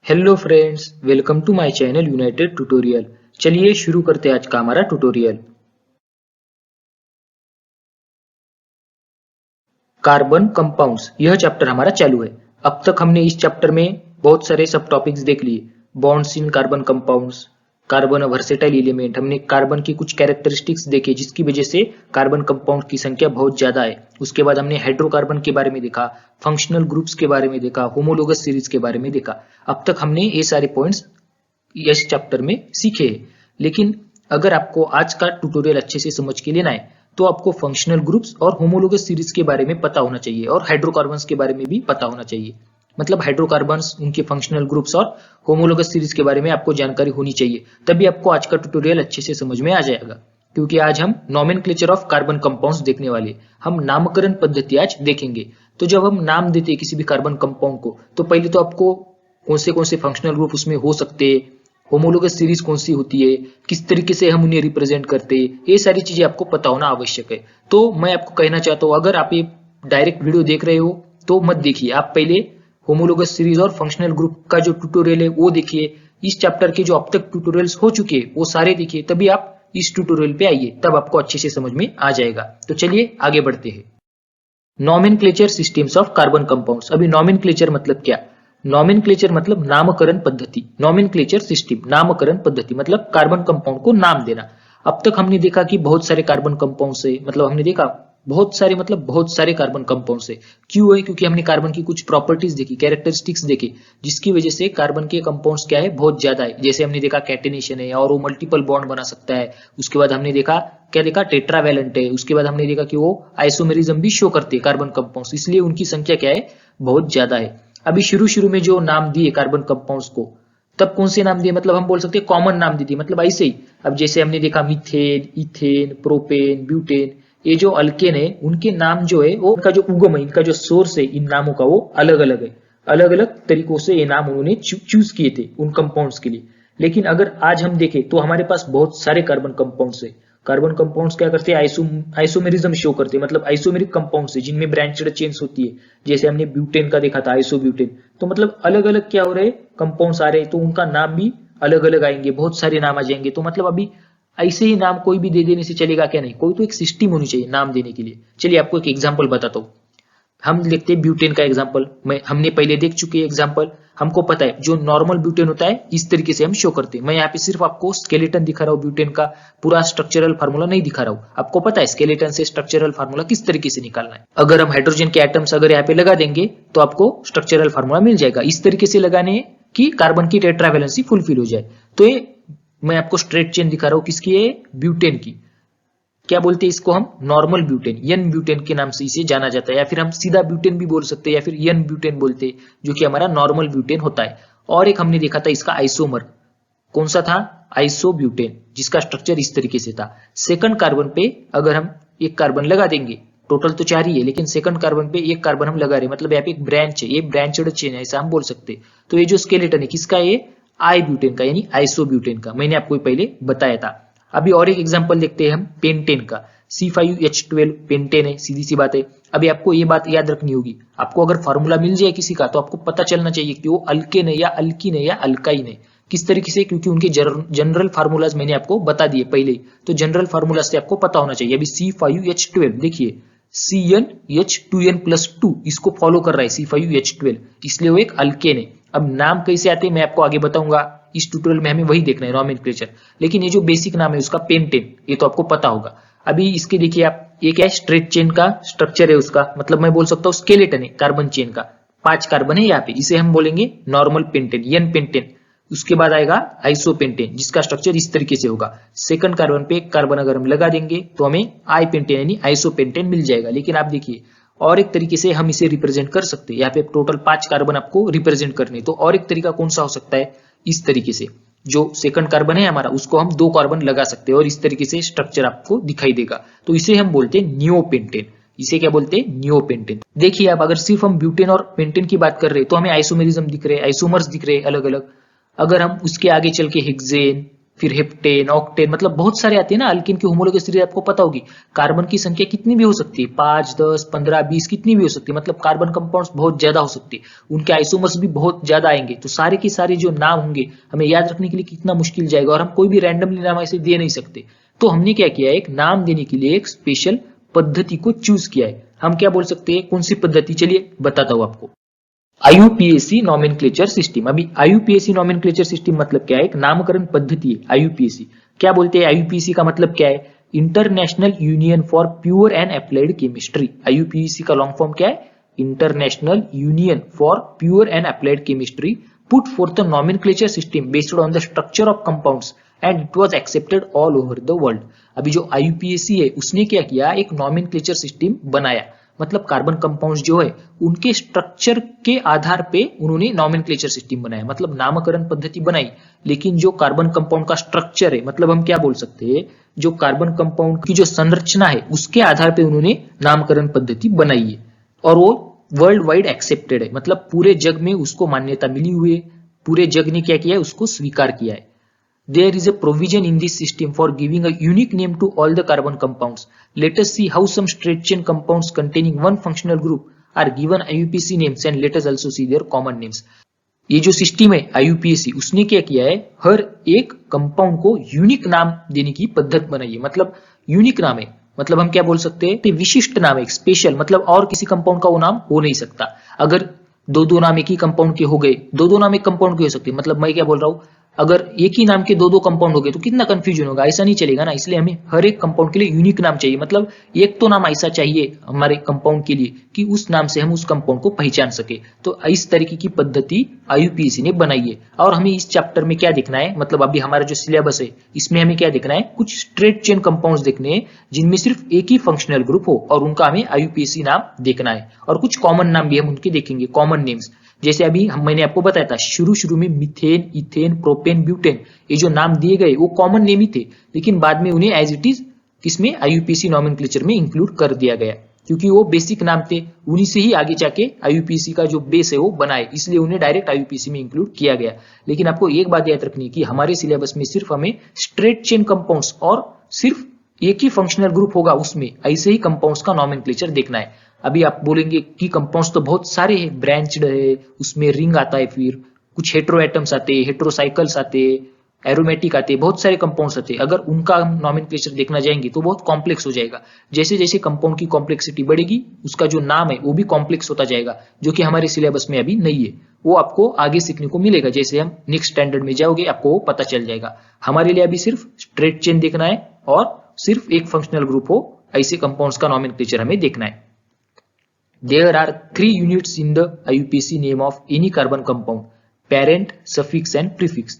Hello friends, welcome to my channel united tutorial. चलिए शुरू करते हैं आज का हमारा ट्यूटोरियल। कार्बन कंपाउंड्स, यह चैप्टर हमारा चालू है। अब तक हमने इस चैप्टर में बहुत सारे सब टॉपिक्स देख लिए। Bonds in carbon compounds, carbon versatile element, हमने कार्बन की कुछ कैरेक्टरिस्टिक्स देखे जिसकी वजह से कार्बन कंपाउंड की संख्या बहुत ज्यादा है। उसके बाद हमने हाइड्रोकार्बन के बारे में देखा, फंक्शनल ग्रुप्स के बारे में देखा, होमोलोगस सीरीज के बारे में देखा। अब तक हमने ये सारे पॉइंट्स इस चैप्टर में सीखे हैं। लेकिन अगर आपको आज का ट्यूटोरियल अच्छे से समझ के लेना है तो आपको फंक्शनल ग्रुप्स और होमोलोगस सीरीज के बारे में पता होना चाहिए और हाइड्रोकार्बन्स के बारे में भी पता होना चाहिए। मतलब हाइड्रोकार्बन्स, उनके फंक्शनल ग्रुप्स और होमोलोगस सीरीज के बारे में आपको जानकारी होनी चाहिए, तभी आपको आज का ट्यूटोरियल अच्छे से समझ में आ जाएगा। क्योंकि आज हम नोमेनक्लेचर ऑफ कार्बन कंपाउंड्स देखने वाले, हम नामकरण पद्धति आज देखेंगे। तो जब हम नाम देते हैं किसी भी कार्बन कंपाउंड को, तो पहले तो आपको कौन से फंक्शनल ग्रुप उसमें हो सकते हैं, होमोलोगस सीरीज कौन सी होती है, किस तरीके से हम उन्हें रिप्रेजेंट करते हैं, ये सारी चीजें आपको पता होना आवश्यक है। तो मैं आपको कहना चाहता हूँ, अगर आप ये डायरेक्ट वीडियो देख रहे हो तो मत देखिए, आप पहले होमोलोगस सीरीज और फंक्शनल ग्रुप का जो ट्यूटोरियल है वो देखिए। इस चैप्टर के जो अब तक ट्यूटोरियल्स हो चुके हैं वो सारे देखिए, तभी आप इस ट्यूटोरियल पे आइए, तब आपको अच्छे से समझ में आ जाएगा। तो चलिए आगे बढ़ते हैं। Nomenclature systems of carbon compounds. अभी नोमेनक्लेचर मतलब क्या? नोमेनक्लेचर मतलब नामकरण पद्धति। नोमेनक्लेचर सिस्टम, नामकरण पद्धति मतलब कार्बन कंपाउंड को नाम देना। अब तक हमने देखा कि बहुत सारे कार्बन कंपाउंड्स है, मतलब हमने देखा बहुत सारे कार्बन कंपाउंड्स है। क्यों है? क्योंकि हमने कार्बन की कुछ प्रॉपर्टीज देखी, कैरेक्टरिस्टिक्स देखे, जिसकी वजह से कार्बन के कंपाउंड्स क्या है, बहुत ज्यादा है। जैसे हमने देखा कैटेनेशन है और वो मल्टीपल बॉन्ड बना सकता है। उसके बाद हमने देखा क्या देखा, टेट्रावैलेंट है। उसके बाद हमने देखा कि वो आइसोमेरिज्म भी शो करते हैं कार्बन कंपाउंड्स, इसलिए उनकी संख्या क्या है, बहुत ज्यादा है। अभी शुरू में जो नाम दिए कार्बन कंपाउंड्स को, तब कौन से नाम दिए, मतलब हम बोल सकते हैं कॉमन नाम दे दिए, मतलब ऐसे ही। अब जैसे हमने देखा मीथेन, इथेन, प्रोपेन, ब्यूटेन, ये जो अल्केन है उनके नाम जो है वो, उनका जो उगम है, इनका जो सोर्स है इन नामों का, वो अलग अलग है। अलग अलग तरीकों से ये नाम उन्होंने चूज किए थे उन कंपाउंड्स के लिए। लेकिन अगर आज हम देखें तो हमारे पास बहुत सारे कार्बन कंपाउंड्स है। कार्बन कंपाउंड्स क्या करते हैं, आइसोमेरिज्म शो करते हैं, मतलब आइसोमेरिक कंपाउंड्स है जिनमें ब्रांचेड चेन्स होती है। जैसे हमने ब्यूटेन का देखा था, आइसोब्यूटेन। तो मतलब अलग अलग क्या हो रहे कंपाउंड्स आ रहे हैं, तो उनका नाम भी अलग अलग आएंगे, बहुत सारे नाम आ जाएंगे। तो मतलब अभी ऐसे ही नाम कोई भी दे देने से चलेगा क्या? नहीं, कोई तो एक सिस्टम होनी चाहिए नाम देने के लिए। चलिए आपको एक एग्जांपल बताता हूँ। हम देखते हैं ब्यूटेन का एग्जांपल, हमने पहले देख चुके हैं एग्जांपल। हमको पता है जो नॉर्मल ब्यूटेन होता है इस तरीके से हम शो करते हैं। मैं यहाँ पे सिर्फ आपको स्केलेटन दिखा रहा हूँ, ब्यूटेन का पूरा स्ट्रक्चरल फार्मूला नहीं दिखा रहा हूँ। आपको पता है स्केलेटन से स्ट्रक्चरल फार्मूला किस तरीके से निकालना है। अगर हम हाइड्रोजन के एटम्स अगर यहाँ पे लगा देंगे तो आपको स्ट्रक्चरल फार्मूला मिल जाएगा। इस तरीके से लगाने की कार्बन की टेट्रावैलेंसी फुलफिल हो जाए। तो ये मैं आपको स्ट्रेट चेन दिखा रहा हूँ, किसकी है, ब्यूटेन की। क्या बोलते हैं इसको हम, नॉर्मल ब्यूटेन, यन ब्यूटेन के नाम से इसे जाना जाता है, या फिर हम सीधा ब्यूटेन भी बोल सकते हैं, या फिर यन ब्यूटेन बोलते हैं, जो कि हमारा नॉर्मल ब्यूटेन होता है। और एक हमने देखा था इसका आइसोमर, कौन सा था, आइसोब्यूटेन, जिसका स्ट्रक्चर इस तरीके से था। सेकंड कार्बन पे अगर हम एक कार्बन लगा देंगे, टोटल तो 4 ही है, लेकिन सेकंड कार्बन पे एक कार्बन हम लगा रहे, मतलब यहाँ पे एक ब्रांच है, ये ब्रांचड चेन है, ऐसा हम बोल सकते हैं। तो ये जो स्केलेटन है किसका, ये आई ब्यूटेन का, यानी आइसोब्यूटेन का, मैंने आपको पहले बताया था। अभी और एक एग्जांपल देखते हैं हम पेंटेन का। C5H12 पेंटेन है, सीधी सी बात है। अभी आपको ये बात याद रखनी होगी, आपको अगर फॉर्मूला मिल जाए किसी का तो आपको पता चलना चाहिए कि वो अल्केन है या अल्कीन है या अल्काइन है। किस तरीके से, क्योंकि उनके जनरल फार्मूलाज मैंने आपको बता दिए पहले, तो जनरल फार्मूला से आपको पता होना चाहिए। अभी C5H12 देखिए, CnH2n+2 इसको फॉलो कर रहा है C5H12, इसलिए वो एक अल्केन है। अब नाम कैसे आते हैं मैं आपको आगे बताऊंगा, इस ट्यूटोरियल में हमें वही देखना है, नोमेनक्लेचर। लेकिन ये जो बेसिक नाम है उसका पेंटेन, ये तो आपको पता होगा। अभी इसके देखिए आप, ये क्या है, स्ट्रेट चेन का स्ट्रक्चर है उसका, मतलब मैं बोल सकता हूँ स्केलेटन है कार्बन चेन का। 5 कार्बन है यहाँ पे, इसे हम बोलेंगे नॉर्मल पेंटेन, यन पेंटेन। उसके बाद आएगा आइसोपेंटेन, जिसका स्ट्रक्चर इस तरीके से होगा। सेकंड कार्बन पे एक कार्बन अगर हम लगा देंगे तो हमें आई पेंटेन यानी आइसोपेंटेन मिल जाएगा। लेकिन आप देखिए और एक तरीके से हम इसे रिप्रेजेंट कर सकते हैं। यहाँ पे टोटल 5 कार्बन आपको रिप्रेजेंट करने, तो और एक तरीका कौन सा हो सकता है, इस तरीके से जो सेकंड कार्बन है हमारा उसको हम 2 कार्बन लगा सकते हैं और इस तरीके से स्ट्रक्चर आपको दिखाई देगा। तो इसे हम बोलते हैं नियोपेंटेन। इसे क्या बोलते हैं, नियोपेंटेन। देखिए अब अगर सिर्फ हम ब्यूटेन और पेंटेन की बात कर रहे हैं तो हमें आइसोमेरिज्म दिख रहे हैं, आइसोमर्स दिख रहे हैं अलग अलग। अगर हम उसके आगे चल के हेक्सेन, फिर हेप्टेन, ऑक्टेन, मतलब बहुत सारे आते हैं ना। अल्कीन की होमोलोगस सीरीज आपको पता होगी, कार्बन की संख्या कितनी भी हो सकती है, 5, 10, 15, 20 कितनी भी हो सकती है, मतलब कार्बन कंपाउंड्स बहुत ज्यादा हो सकते हैं, उनके आइसोमर्स भी बहुत ज्यादा आएंगे। तो सारे के सारे जो नाम होंगे हमें याद रखने के लिए कितना मुश्किल जाएगा, और हम कोई भी रैंडमली नाम ऐसे दे नहीं सकते। तो हमने क्या किया है, एक नाम देने के लिए एक स्पेशल पद्धति को चूज किया है। हम क्या बोल सकते हैं, कौन सी पद्धति, चलिए बताता हूं आपको। IUPAC nomenclature system. अभी आईयूपीएसी नॉमेनक्लेचर सिस्टम मतलब क्या है, एक नामकरण पद्धति है आईयूपीएसी। क्या बोलते हैं आईयूपीएसी का मतलब क्या है, international union for pure and applied chemistry. IUPAC का लॉन्ग फॉर्म क्या है, international union for pure and applied chemistry put forth the nomenclature system based on the structure of compounds and it was accepted all over the world. अभी जो IUPAC है उसने क्या किया, एक नॉमेनक्लेचर सिस्टम बनाया, मतलब कार्बन कंपाउंड्स जो है उनके स्ट्रक्चर के आधार पे उन्होंने नॉमेनक्लेचर सिस्टम बनाया, मतलब नामकरण पद्धति बनाई। लेकिन जो कार्बन कंपाउंड का स्ट्रक्चर है, मतलब हम क्या बोल सकते हैं, जो कार्बन कंपाउंड की जो संरचना है उसके आधार पे उन्होंने नामकरण पद्धति बनाई है, और वो वर्ल्ड वाइड एक्सेप्टेड है, मतलब पूरे जग में उसको मान्यता मिली हुई है, पूरे जग ने क्या किया है, उसको स्वीकार किया है। There is a provision in this system for giving a unique name to all the carbon compounds. Let us see how some straight chain compounds containing one functional group are given IUPAC names, and let us also see their common names. ये जो system है IUPAC, उसने क्या किया है, हर एक compound को unique नाम देने की पद्धति बनाई है। मतलब यूनिक नाम है, मतलब हम क्या बोल सकते हैं, विशिष्ट नाम है, स्पेशल, मतलब और किसी कंपाउंड का वो नाम हो नहीं सकता। अगर दो नाम एक ही कंपाउंड के हो गए, दो नाम एक कंपाउंड के हो सकते हैं, मतलब मैं क्या बोल रहा हूं, अगर एक ही नाम के दो कंपाउंड हो गए तो कितना कंफ्यूजन होगा, ऐसा नहीं चलेगा ना। इसलिए हमें हर एक कंपाउंड के लिए यूनिक नाम चाहिए, मतलब एक तो नाम ऐसा चाहिए हमारे कंपाउंड के लिए कि उस नाम से हम उस कंपाउंड को पहचान सके। तो इस तरीके की पद्धति आईयूपीएसी ने बनाई है। और हमें इस चैप्टर में क्या देखना है, मतलब अभी हमारा जो सिलेबस है इसमें हमें क्या देखना है, कुछ स्ट्रेट चेन कंपाउंड्स देखने हैं जिनमें सिर्फ एक ही फंक्शनल ग्रुप हो और उनका हमें आईयूपीएसी नाम देखना है। और कुछ कॉमन नाम भी हम उनके देखेंगे, कॉमन नेम्स। जैसे अभी मैंने आपको बताया था शुरू में मिथेन, इथेन, प्रोपेन, ब्यूटेन, ये जो नाम दिए गए वो कॉमन नेम ही थे, लेकिन बाद में उन्हें एज इट इज किसमें, आईयूपीएसी नॉमेनक्लेचर में इंक्लूड कर दिया गया, क्योंकि वो बेसिक नाम थे, उन्हीं से ही आगे जाके आईयूपीएसी का जो बेस है वो बनाए, इसलिए उन्हें डायरेक्ट आईयूपीएसी में इंक्लूड किया गया। लेकिन आपको एक बात याद रखनी है कि हमारे सिलेबस में सिर्फ हमें स्ट्रेट चेन कंपाउंड्स और सिर्फ एक ही फंक्शनल ग्रुप होगा उसमें, ऐसे ही कंपाउंड्स का नॉमेनक्लेचर देखना है। अभी आप बोलेंगे कि कंपाउंड्स तो बहुत सारे हैं, ब्रांच्ड है, उसमें रिंग आता है, फिर कुछ हेट्रो एटम्स आते हैं, हेट्रोसाइकल्स आते हैं, एरोमेटिक आते हैं, बहुत सारे कंपाउंड्स आते हैं। अगर उनका हम नॉमेनक्लेचर देखना जाएंगे तो बहुत कॉम्प्लेक्स हो जाएगा। जैसे जैसे कंपाउंड की कॉम्प्लेक्सिटी बढ़ेगी उसका जो नाम है वो भी कॉम्प्लेक्स होता जाएगा, जो कि हमारे सिलेबस में अभी नहीं है। वो आपको आगे सीखने को मिलेगा, जैसे हम नेक्स्ट स्टैंडर्ड में जाओगे आपको वो पता चल जाएगा। हमारे लिए अभी सिर्फ स्ट्रेट चेन देखना है और सिर्फ एक फंक्शनल ग्रुप हो ऐसे कंपाउंड्स का नॉमेनक्लेचर हमें देखना है। There are 3 units in the IUPAC name of any carbon compound: parent, suffix and prefix.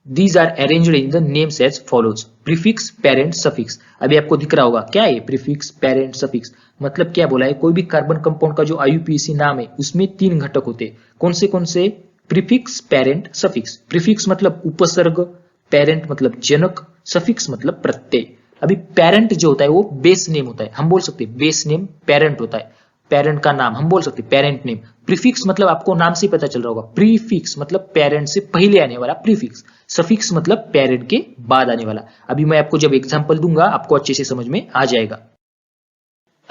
These are arranged in the names as follows: prefix, parent, suffix. अभी आपको दिख रहा होगा क्या है prefix, parent, suffix, मतलब क्या बोला है, कोई भी कार्बन कंपाउंड का जो IUPAC नाम है उसमें 3 घटक होते हैं। कौन से? Prefix, parent, suffix. प्रीफिक्स मतलब उपसर्ग, पेरेंट मतलब जनक, सफिक्स मतलब प्रत्यय। अभी पेरेंट जो होता है वो बेस नेम होता है, हम बोल सकते हैं बेस नेम पेरेंट होता है, पेरेंट का नाम हम बोल सकते हैं पेरेंट नेम। प्रीफिक्स मतलब आपको नाम से पता चल रहा होगा, प्रीफिक्स मतलब पेरेंट से पहले आने वाला प्रीफिक्स, सफिक्स मतलब पेरेंट के बाद आने वाला। अभी मैं आपको जब एग्जांपल दूंगा आपको अच्छे से समझ में आ जाएगा।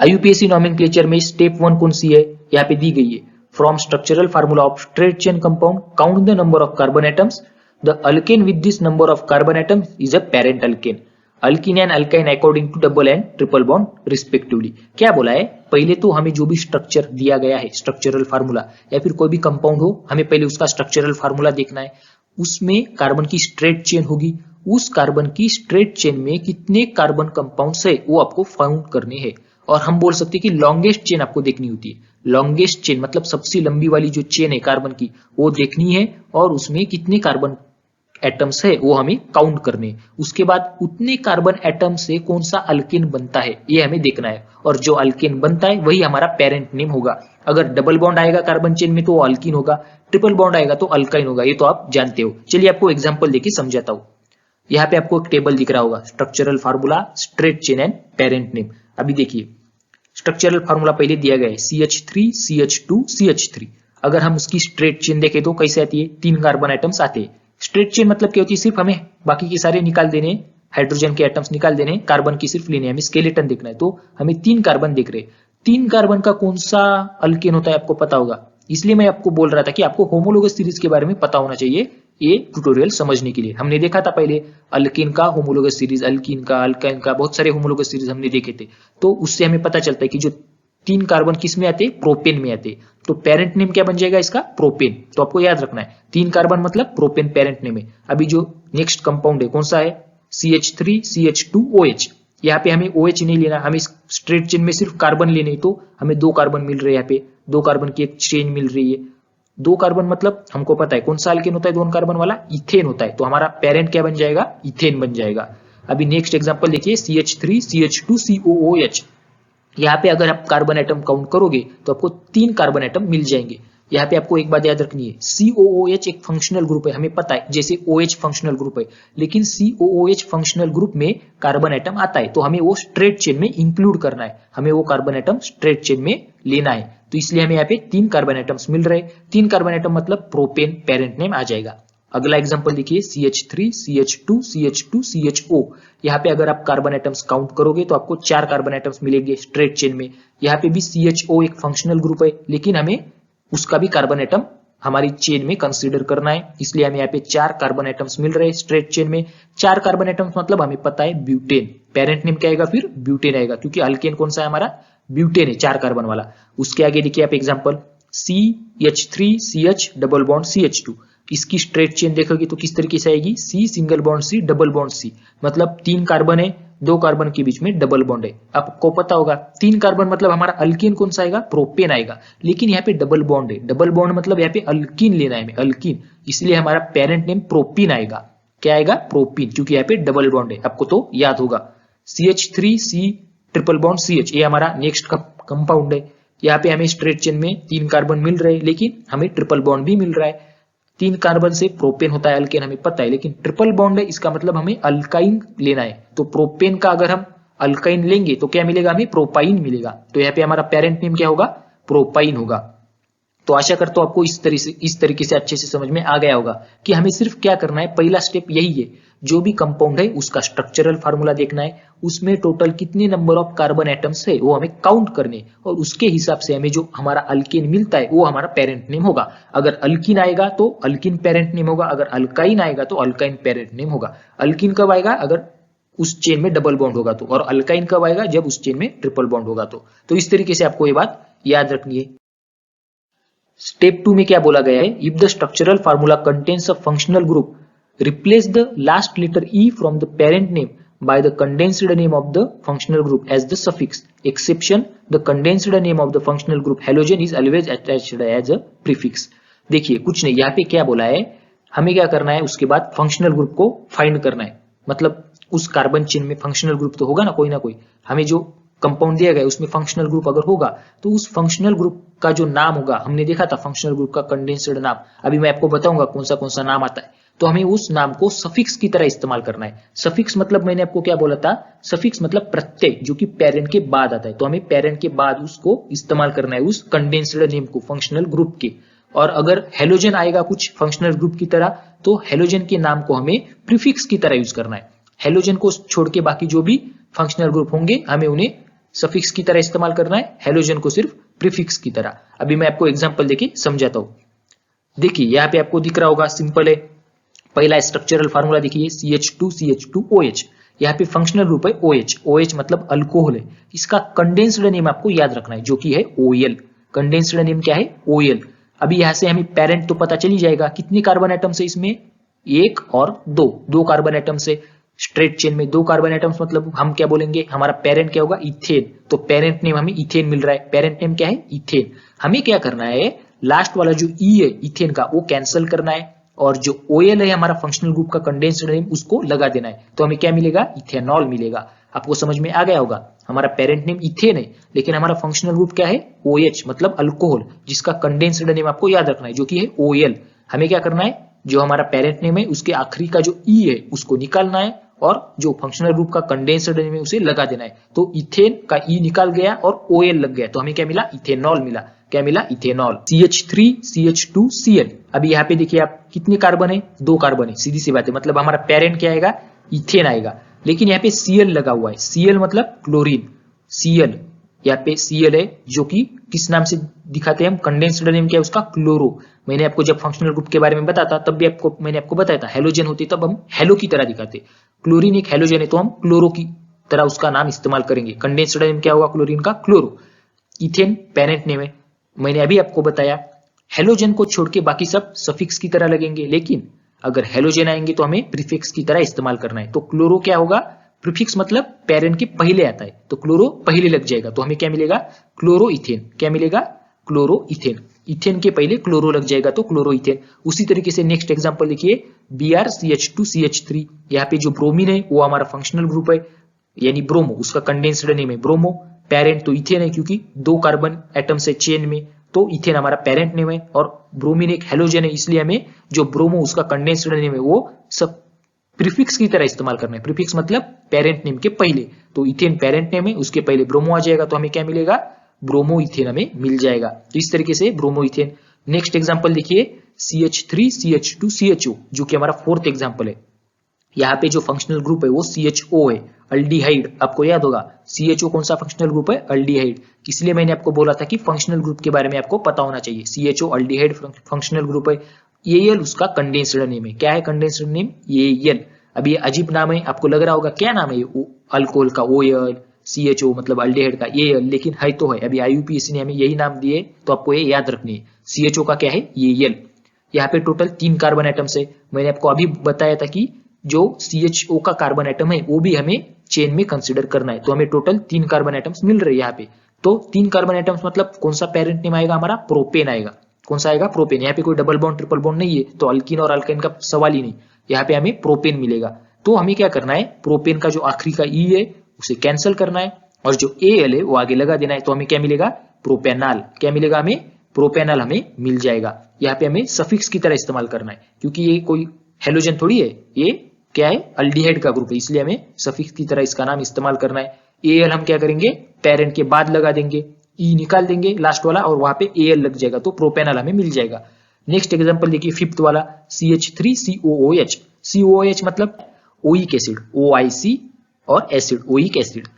आईयूपीएसी नॉमेनक्लेचर में स्टेप 1 कौन सी है, यहाँ पे दी गई है, from structural formula of straight chain compound count the number of carbon atoms, the alkane with this number of carbon atoms is a parent alkane, alkene and alkyne according to double and triple bond respectively. क्या बोला है, पहले तो हमें जो भी structure दिया गया है स्ट्रक्चरल फार्मूला या फिर कोई भी कंपाउंड हो, हमें पहले उसका स्ट्रक्चरल फार्मूला देखना है। उसमें कार्बन की स्ट्रेट चेन होगी, उस कार्बन की स्ट्रेट चेन में कितने कार्बन कंपाउंड्स है वो आपको फाउंड करने हैं। और हम बोल सकते हैं कि लॉन्गेस्ट चेन आपको देखनी होती है, लॉन्गेस्ट चेन मतलब सबसे लंबी वाली जो चेन है कार्बन की वो देखनी है, और उसमें कितने कार्बन एटम्स है वो हमें काउंट करने। उसके बाद उतने कार्बन एटम से कौन सा अल्केन बनता है ये हमें देखना है, और जो अल्केन बनता है वही हमारा पेरेंट नेम होगा। अगर डबल बॉन्ड आएगा कार्बन चेन में तो वो अल्कीन होगा, ट्रिपल बॉन्ड आएगा तो अल्काइन होगा, ये तो आप जानते हो। चलिए आपको एग्जांपल देके समझाता हूं। यहाँ पे आपको एक टेबल दिख रहा होगा, structural formula, straight chain and parent name. अभी देखिए स्ट्रक्चरल फार्मूला पहले दिया गया है CH3 CH2 CH3। अगर हम उसकी स्ट्रेट चेन देखें तो कैसे आती है, 3 कार्बन एटम्स आते हैं, स्ट्रेट चेन मतलब क्या होती है, सिर्फ हमें बाकी के सारे निकाल देने, हाइड्रोजन के एटम्स निकाल देने, कार्बन की सिर्फ लेने, हमें स्केलेटन देखना है। तो हमें 3 कार्बन दिख रहे, 3 कार्बन का कौन सा अल्केन होता है आपको पता होगा, इसलिए मैं आपको बोल रहा था कि आपको होमोलोगस सीरीज के बारे में पता होना चाहिए ये ट्यूटोरियल समझने के लिए। हमने देखा था पहले अल्केन का होमोलोगस सीरीज, अल्कीन का, अल्काइन का, बहुत सारे होमोलोगस सीरीज हमने देखे थे। तो उससे हमें पता चलता है कि जो 3 कार्बन किस में आते, प्रोपेन में आते। तो पेरेंट नेम क्या बन जाएगा इसका, प्रोपेन। तो आपको याद रखना है 3 कार्बन मतलब प्रोपेन पेरेंट नेम है। अभी जो नेक्स्ट कंपाउंड है कौन सा है, CH3 CH2 OH। यहाँ पे हमें OH नहीं लेना, हमें स्ट्रेट चेन में सिर्फ कार्बन लेने, तो हमें 2 कार्बन मिल रहे हैं। यहाँ पे 2 कार्बन की एक चेन मिल रही है। 2 कार्बन मतलब हमको पता है कौन सा अल्केन होता है 2 कार्बन वाला, इथेन होता है। तो हमारा पेरेंट क्या बन जाएगा, इथेन बन जाएगा। अभी नेक्स्ट एग्जांपल देखिए, CH3 CH2 COOH। यहाँ पे अगर आप कार्बन एटम काउंट करोगे तो आपको 3 कार्बन एटम मिल जाएंगे। यहाँ पे आपको एक बात याद रखनी है, COOH एक फंक्शनल ग्रुप है, हमें पता है, जैसे OH फंक्शनल ग्रुप है, लेकिन COOH फंक्शनल ग्रुप में कार्बन एटम आता है, तो हमें वो स्ट्रेट चेन में इंक्लूड करना है, हमें वो कार्बन एटम स्ट्रेट चेन में लेना है। तो इसलिए हमें यहाँ पे 3 कार्बन एटम्स मिल रहे, 3 कार्बन एटम मतलब प्रोपेन पेरेंट नेम आ जाएगा। अगला एग्जांपल देखिए, CH3 CH2 CH2 CHO। यहाँ पे अगर आप कार्बन एटम्स काउंट करोगे तो आपको 4 कार्बन एटम्स मिलेंगे स्ट्रेट चेन में। यहाँ पे भी CHO एक फंक्शनल ग्रुप है, लेकिन हमें उसका भी कार्बन एटम हमारी चेन में कंसीडर करना है, इसलिए हमें यहाँ पे 4 कार्बन एटम्स मिल रहे हैं स्ट्रेट चेन में। 4 कार्बन एटम्स मतलब हमें पता है ब्यूटेन, पेरेंट नेम क्या आएगा, फिर ब्यूटेन आएगा, क्योंकि अल्केन कौन सा है हमारा, ब्यूटेन है 4 कार्बन वाला। उसके आगे देखिए आप example, CH3 CH double bond CH2। इसकी स्ट्रेट चेन देखोगे तो किस तरीके से आएगी, C single bond C double bond C, मतलब 3 कार्बन है, 2 कार्बन के बीच में डबल बॉन्ड है। आपको पता होगा 3 कार्बन मतलब हमारा अल्कीन कौन सा आएगा, प्रोपेन आएगा, लेकिन यहाँ पे डबल बॉन्ड है। डबल बॉन्ड मतलब यहाँ पे अल्कीन लेना है हमें, अल्कीन, इसलिए हमारा पेरेंट नेम प्रोपीन आएगा। क्या आएगा, प्रोपीन, क्योंकि यहाँ पे डबल बॉन्ड है, आपको तो याद होगा। CH3 C triple bond CH, ये हमारा नेक्स्ट कंपाउंड है। यहाँ पे हमें स्ट्रेट चेन में 3 कार्बन मिल रहे हैं, लेकिन हमें ट्रिपल बॉन्ड भी मिल रहा है। 3 कार्बन से प्रोपेन होता है अल्केन हमें पता है, लेकिन ट्रिपल बॉन्ड है, इसका मतलब हमें अल्काइन लेना है। तो प्रोपेन का अगर हम अल्काइन लेंगे तो क्या मिलेगा, हमें प्रोपाइन मिलेगा। तो यहाँ पे हमारा पेरेंट नेम क्या होगा, प्रोपाइन होगा। तो आशा करता हूं आपको इस तरीके से अच्छे से समझ में आ गया होगा कि हमें सिर्फ क्या करना है, पहला स्टेप यही है, जो भी कंपाउंड है उसका स्ट्रक्चरल फार्मूला देखना है, उसमें टोटल कितने नंबर ऑफ कार्बन एटम्स है वो हमें काउंट करने, और उसके हिसाब से हमें जो हमारा अल्केन मिलता है वो हमारा पेरेंट नेम होगा। अगर अल्कीन आएगा तो अल्कीन पेरेंट नेम होगा, अगर अल्काइन आएगा तो अल्काइन पेरेंट नेम होगा। अल्कीन कब आएगा, अगर उस चेन में डबल बॉन्ड होगा तो, और अल्काइन कब आएगा, जब उस चेन में ट्रिपल बॉन्ड होगा तो इस तरीके से आपको ये बात याद रखनी है। स्टेप 2 में क्या बोला गया है, if the structural formula contains a functional group, replace the last letter E from the parent name by the condensed name of the functional group as the suffix. Exception, the condensed name of the functional group halogen is always attached as a prefix. देखिए कुछ नहीं, यहाँ पे क्या बोला है, हमें क्या करना है, उसके बाद फंक्शनल ग्रुप को फाइंड करना है। मतलब उस कार्बन चेन में फंक्शनल ग्रुप तो होगा ना कोई, हमें जो कंपाउंड दिया गया उसमें फंक्शनल ग्रुप अगर होगा तो उस फंक्शनल ग्रुप का जो नाम होगा, हमने देखा था फंक्शनल ग्रुप का कंडेंस्ड नाम, अभी मैं आपको बताऊंगा कौन सा नाम आता है। तो हमें उस नाम को सफिक्स की तरह इस्तेमाल करना है। सफिक्स मतलब मैंने आपको क्या बोला था, सफिक्स मतलब प्रत्यय, जो कि पेरेंट के बाद आता है। तो हमें पेरेंट के बाद उसको इस्तेमाल करना है, उस कंडेंस्ड नेम को फंक्शनल ग्रुप के। और अगर हेलोजन आएगा कुछ फंक्शनल ग्रुप की तरह, तो हेलोजन के नाम को हमें प्रीफिक्स की तरह यूज करना है। हेलोजन को छोड़ के बाकी जो भी फंक्शनल ग्रुप होंगे हमें उन्हें सफिक्स की तरह इस्तेमाल करना है, हेलोजन को सिर्फ प्रीफिक्स की तरह। अभी मैं आपको एग्जांपल देके समझाता हूं। देखिए यहाँ पे आपको दिख रहा होगा, सिंपल है। पहला स्ट्रक्चरल फार्मूला देखिए, CH2CH2OH। यहाँ पे फंक्शनल ग्रुप है OH, OH मतलब अल्कोहल है। इसका कंडेंस्ड नेम आपको याद रखना है, जो कि है OL। कंडेंस्ड नेम क्या है, OL। अभी यहाँ से हमें पेरेंट तो पता चल ही जाएगा, कितने कार्बन एटम्स है इसमें, 1 और 2 कार्बन एटम्स है। स्ट्रेट चेन में 2 कार्बन एटम्स, मतलब हम क्या बोलेंगे, हमारा पेरेंट क्या होगा, इथेन। तो पेरेंट नेम हमें इथेन मिल रहा है, पेरेंट नेम क्या है, इथेन। हमें क्या करना है, लास्ट वाला जो E है इथेन का, वो कैंसिल करना है, और जो OL है हमारा फंक्शनल ग्रुप का कंडेंस्ड नेम, उसको लगा देना है। तो हमें क्या मिलेगा, इथेनॉल मिलेगा। आपको समझ में आ गया होगा, हमारा पेरेंट नेम इथेन है, लेकिन हमारा फंक्शनल ग्रुप क्या है, OH मतलब अल्कोहल, जिसका कंडेंस्ड नेम आपको याद रखना है, जो कि है OL। हमें क्या करना है, जो हमारा पेरेंट नेम है उसके आखिरी का जो E है उसको निकालना है, और जो फंक्शनल ग्रुप का कंडेंस्ड नेम है उसे लगा देना है। तो इथेन का E निकाल गया और OL लग गया, तो हमें क्या मिला, इथेनॉल मिला। क्या मिला, इथेनॉल। CH3 CH2 Cl। अभी यहाँ पे देखिए आप कितने कार्बन है, 2 कार्बन है, सीधी सी बात है, मतलब हमारा पेरेंट क्या आएगा, इथेन आएगा। लेकिन यहाँ पे Cl लगा हुआ है, Cl मतलब क्लोरीन, Cl यहाँ पे Cl है जो कि किस नाम से दिखाते हैं हम, कंडेंस्ड नेम क्या है उसका, क्लोरो। मैंने आपको जब फंक्शनल ग्रुप के बारे में बताता तब भी मैंने आपको बताया था, हेलोजन होती तब हम हेलो की तरह दिखाते, क्लोरीन एक हेलोजन है तो हम क्लोरो की तरह उसका नाम इस्तेमाल करेंगे। कंडेंस्ड नेम क्या होगा क्लोरीन का, क्लोरो। इथेन पेरेंट नेम है। मैंने अभी आपको बताया हेलोजन को छोड़ के बाकी सब सफिक्स की तरह लगेंगे, लेकिन अगर हेलोजन आएंगे तो हमें प्रीफिक्स की तरह इस्तेमाल करना है। तो क्लोरो क्या होगा, प्रीफिक्स मतलब पेरेंट के पहले आता है, तो क्लोरो पहले लग जाएगा, तो हमें क्या मिलेगा, क्लोरो इथेन। क्या मिलेगा, क्लोरो इथेन। इथेन के पहले क्लोरो लग जाएगा तो क्लोरो इथेन। उसी तरीके से नेक्स्ट एग्जांपल देखिए, BrCH2CH3। यहाँ पे जो ब्रोमीन है वो हमारा फंक्शनल ग्रुप है, यानी ब्रोमो, उसका कंडेंस्ड नेम है ब्रोमो। पेरेंट तो इथेन है क्योंकि 2 कार्बन एटम्स है चेन में, तो इथेन हमारा पेरेंट नेम है। और ब्रोमीन एक हेलोजन है, इसलिए हमें जो ब्रोमो उसका कंडेंस्ड नेम है वो सब प्रीफिक्स की तरह इस्तेमाल करना है। प्रीफिक्स मतलब पेरेंट नेम के पहले, तो इथेन पेरेंट नेम है, उसके पहले ब्रोमो आ जाएगा, तो हमें क्या मिलेगा, ब्रोमो इथेन हमें मिल जाएगा। तो इस तरीके से ब्रोमो इथेन। नेक्स्ट एग्जांपल देखिए, CH3 CH2 CHO, जो कि हमारा 4th एग्जांपल है। यहाँ पे जो फंक्शनल ग्रुप है वो CHO है, अल्डिहाइड। आपको याद होगा CHO कौन सा फंक्शनल ग्रुप है, अल्डिहाइड। इसलिए मैंने आपको बोला था कि फंक्शनल ग्रुप के बारे में आपको पता होना चाहिए। CHO अल्डिहाइड फंक्शनल ग्रुप है। Al उसका कंडेंस्ड नेम है। क्या है कंडेंस्ड नेम, Al। अब ये अजीब नाम है, आपको लग रहा होगा क्या नाम है ये, अल्कोहल का OL, CHO मतलब अल्डिहाइड का Al, लेकिन है तो है। अभी IUPAC ने हमें यही नाम दिए, तो आपको ये याद रखनी है। CHO का क्या है, Al। यहाँ पे टोटल 3 कार्बन एटम्स है। मैंने आपको अभी बताया था कि जो CHO का कार्बन एटम है वो भी हमें चेन में कंसीडर करना है, तो हमें टोटल 3 कार्बन एटम्स मिल रहे हैं यहाँ पे। तो 3 कार्बन एटम्स मतलब कौन सा पेरेंट नेम आएगा हमारा, प्रोपेन आएगा। कौन सा आएगा, प्रोपेन। यहाँ पे कोई डबल बॉन्ड ट्रिपल बॉन्ड नहीं है, तो अल्कीन और अल्काइन का सवाल ही नहीं, यहाँ पे हमें प्रोपेन मिलेगा। तो हमें क्या करना है, प्रोपेन का जो आखिरी का E है उसे कैंसिल करना है, और जो Al है वो आगे लगा देना है, तो हमें क्या मिलेगा, प्रोपेनॉल। क्या मिलेगा हमें, प्रोपेनॉल हमें मिल जाएगा। यहाँ पे हमें सफिक्स की तरह इस्तेमाल करना है, क्योंकि ये कोई हेलोजन थोड़ी है, ये क्या है, अल्डिहाइड का ग्रुप है, इसलिए हमें सफिक्स की तरह इसका नाम इस्तेमाल करना है। Al हम क्या करेंगे, पेरेंट के बाद लगा देंगे, E निकाल देंगे लास्ट वाला, और वहां पे Al लग जाएगा, तो प्रोपेनॉल हमें मिल जाएगा। नेक्स्ट एग्जांपल देखिए, 5th वाला, CH3COOH। COOH मतलब ओइक एसिड, OIC और एसिड, ओइक एसिड।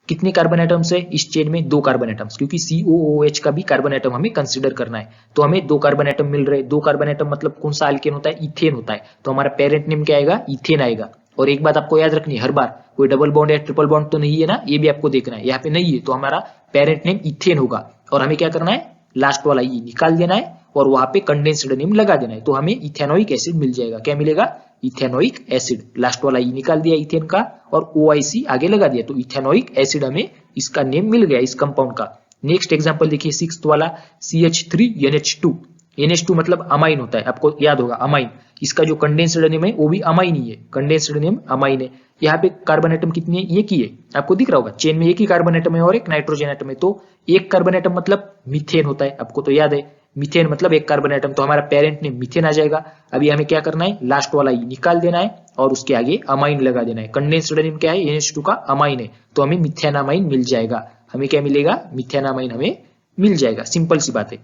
कितने कार्बन एटम्स है इस चेन में, 2 कार्बन एटम्स, क्योंकि COOH का भी कार्बन एटम हमें कंसीडर करना है, तो हमें 2 कार्बन एटम मिल रहे हैं। 2 कार्बन एटम मतलब कौन सा अल्केन होता है, इथेन होता है, तो हमारा पेरेंट नेम क्या आएगा, इथेन आएगा। और एक बात आपको याद रखनी है, हर बार कोई डबल बॉन्ड या ट्रिपल बॉन्ड तो नहीं है ना, ये भी आपको देखना है। यहाँ पे नहीं है तो हमारा पेरेंट नेम इथेन होगा, और हमें क्या करना है, लास्ट वाला E निकाल देना है और वहां पे कंडेंस्ड नेम लगा देना है, तो हमें इथेनोइक एसिड मिल जाएगा। क्या मिलेगा, इथेनोइक एसिड। लास्ट वाला E निकाल दिया इथेन का, और OIC आगे लगा दिया, तो इथेनोइक एसिड हमें इसका नेम मिल गया इस कंपाउंड का। नेक्स्ट एग्जांपल देखिए, 6th वाला, CH3NH2। NH2 मतलब अमाइन होता है, आपको याद होगा अमाइन। इसका जो कंडेंस्ड नेम है वो भी अमाइन ही है, कंडेंस्ड नेम अमाइन है। यहाँ पे कार्बन एटम कितनी है, एक ही है, आपको दिख रहा होगा, चेन में एक ही कार्बन एटम है और एक नाइट्रोजन एटम है, तो एक कार्बन एटम मतलब मीथेन होता है, आपको तो याद है, मीथेन मतलब एक कार्बन एटम, तो हमारा पेरेंट नेम मीथेन आ जाएगा। अभी हमें क्या करना है, लास्ट वाला E निकाल देना है और उसके आगे अमाइन लगा देना है। कंडेंस्ड नेम क्या है, NH2 का अमाइन है, तो हमें मिथेनामाइन मिल जाएगा। हमें क्या मिलेगा, मिथेनामाइन हमें मिल जाएगा, सिंपल सी बात है।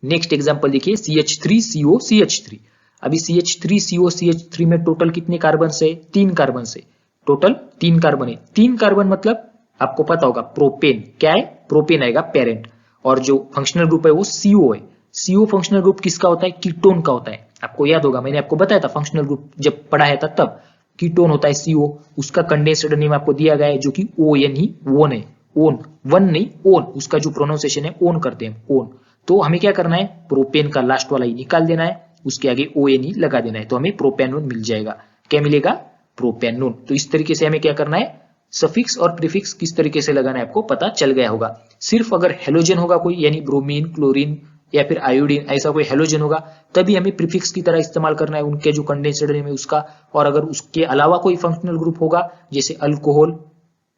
नेक्स्ट एग्जांपल देखिए, CH3COCH3। अभी CH3COCH3 में टोटल कितने कार्बन है, 3 कार्बन है, टोटल 3 कार्बन है। 3 कार्बन मतलब आपको पता होगा प्रोपेन। क्या है, प्रोपेन आएगा पेरेंट, और जो फंक्शनल ग्रुप है वो CO है। CO फंक्शनल ग्रुप किसका होता है, कीटोन का होता है, आपको याद होगा, मैंने आपको बताया था फंक्शनल ग्रुप जब पढ़ाया था तब। कीटोन होता है CO, उसका कंडेंस्ड नेम आपको दिया गया है जो कि ON ही, ओन है, ओन, वन नहीं ओन, उसका जो प्रोनाउंसिएशन है ओन करते हैं, ओन। तो हमें क्या करना है, प्रोपेन का लास्ट वाला E निकाल देना है, उसके आगे ONE लगा देना है, तो हमें प्रोपेनोन मिल जाएगा। क्या मिलेगा, प्रोपेनोन। तो इस तरीके से हमें क्या करना है, सफिक्स और प्रीफिक्स किस तरीके से लगाना है आपको पता चल गया होगा। सिर्फ अगर हेलोजन होगा कोई, यानी ब्रोमीन, क्लोरीन या फिर आयोडीन, ऐसा कोई हेलोजन होगा, तभी हमें प्रीफिक्स की तरह इस्तेमाल करना है उनके जो कंडेंस्ड नेम है उसका। और अगर उसके अलावा कोई फंक्शनल ग्रुप होगा, जैसे अल्कोहल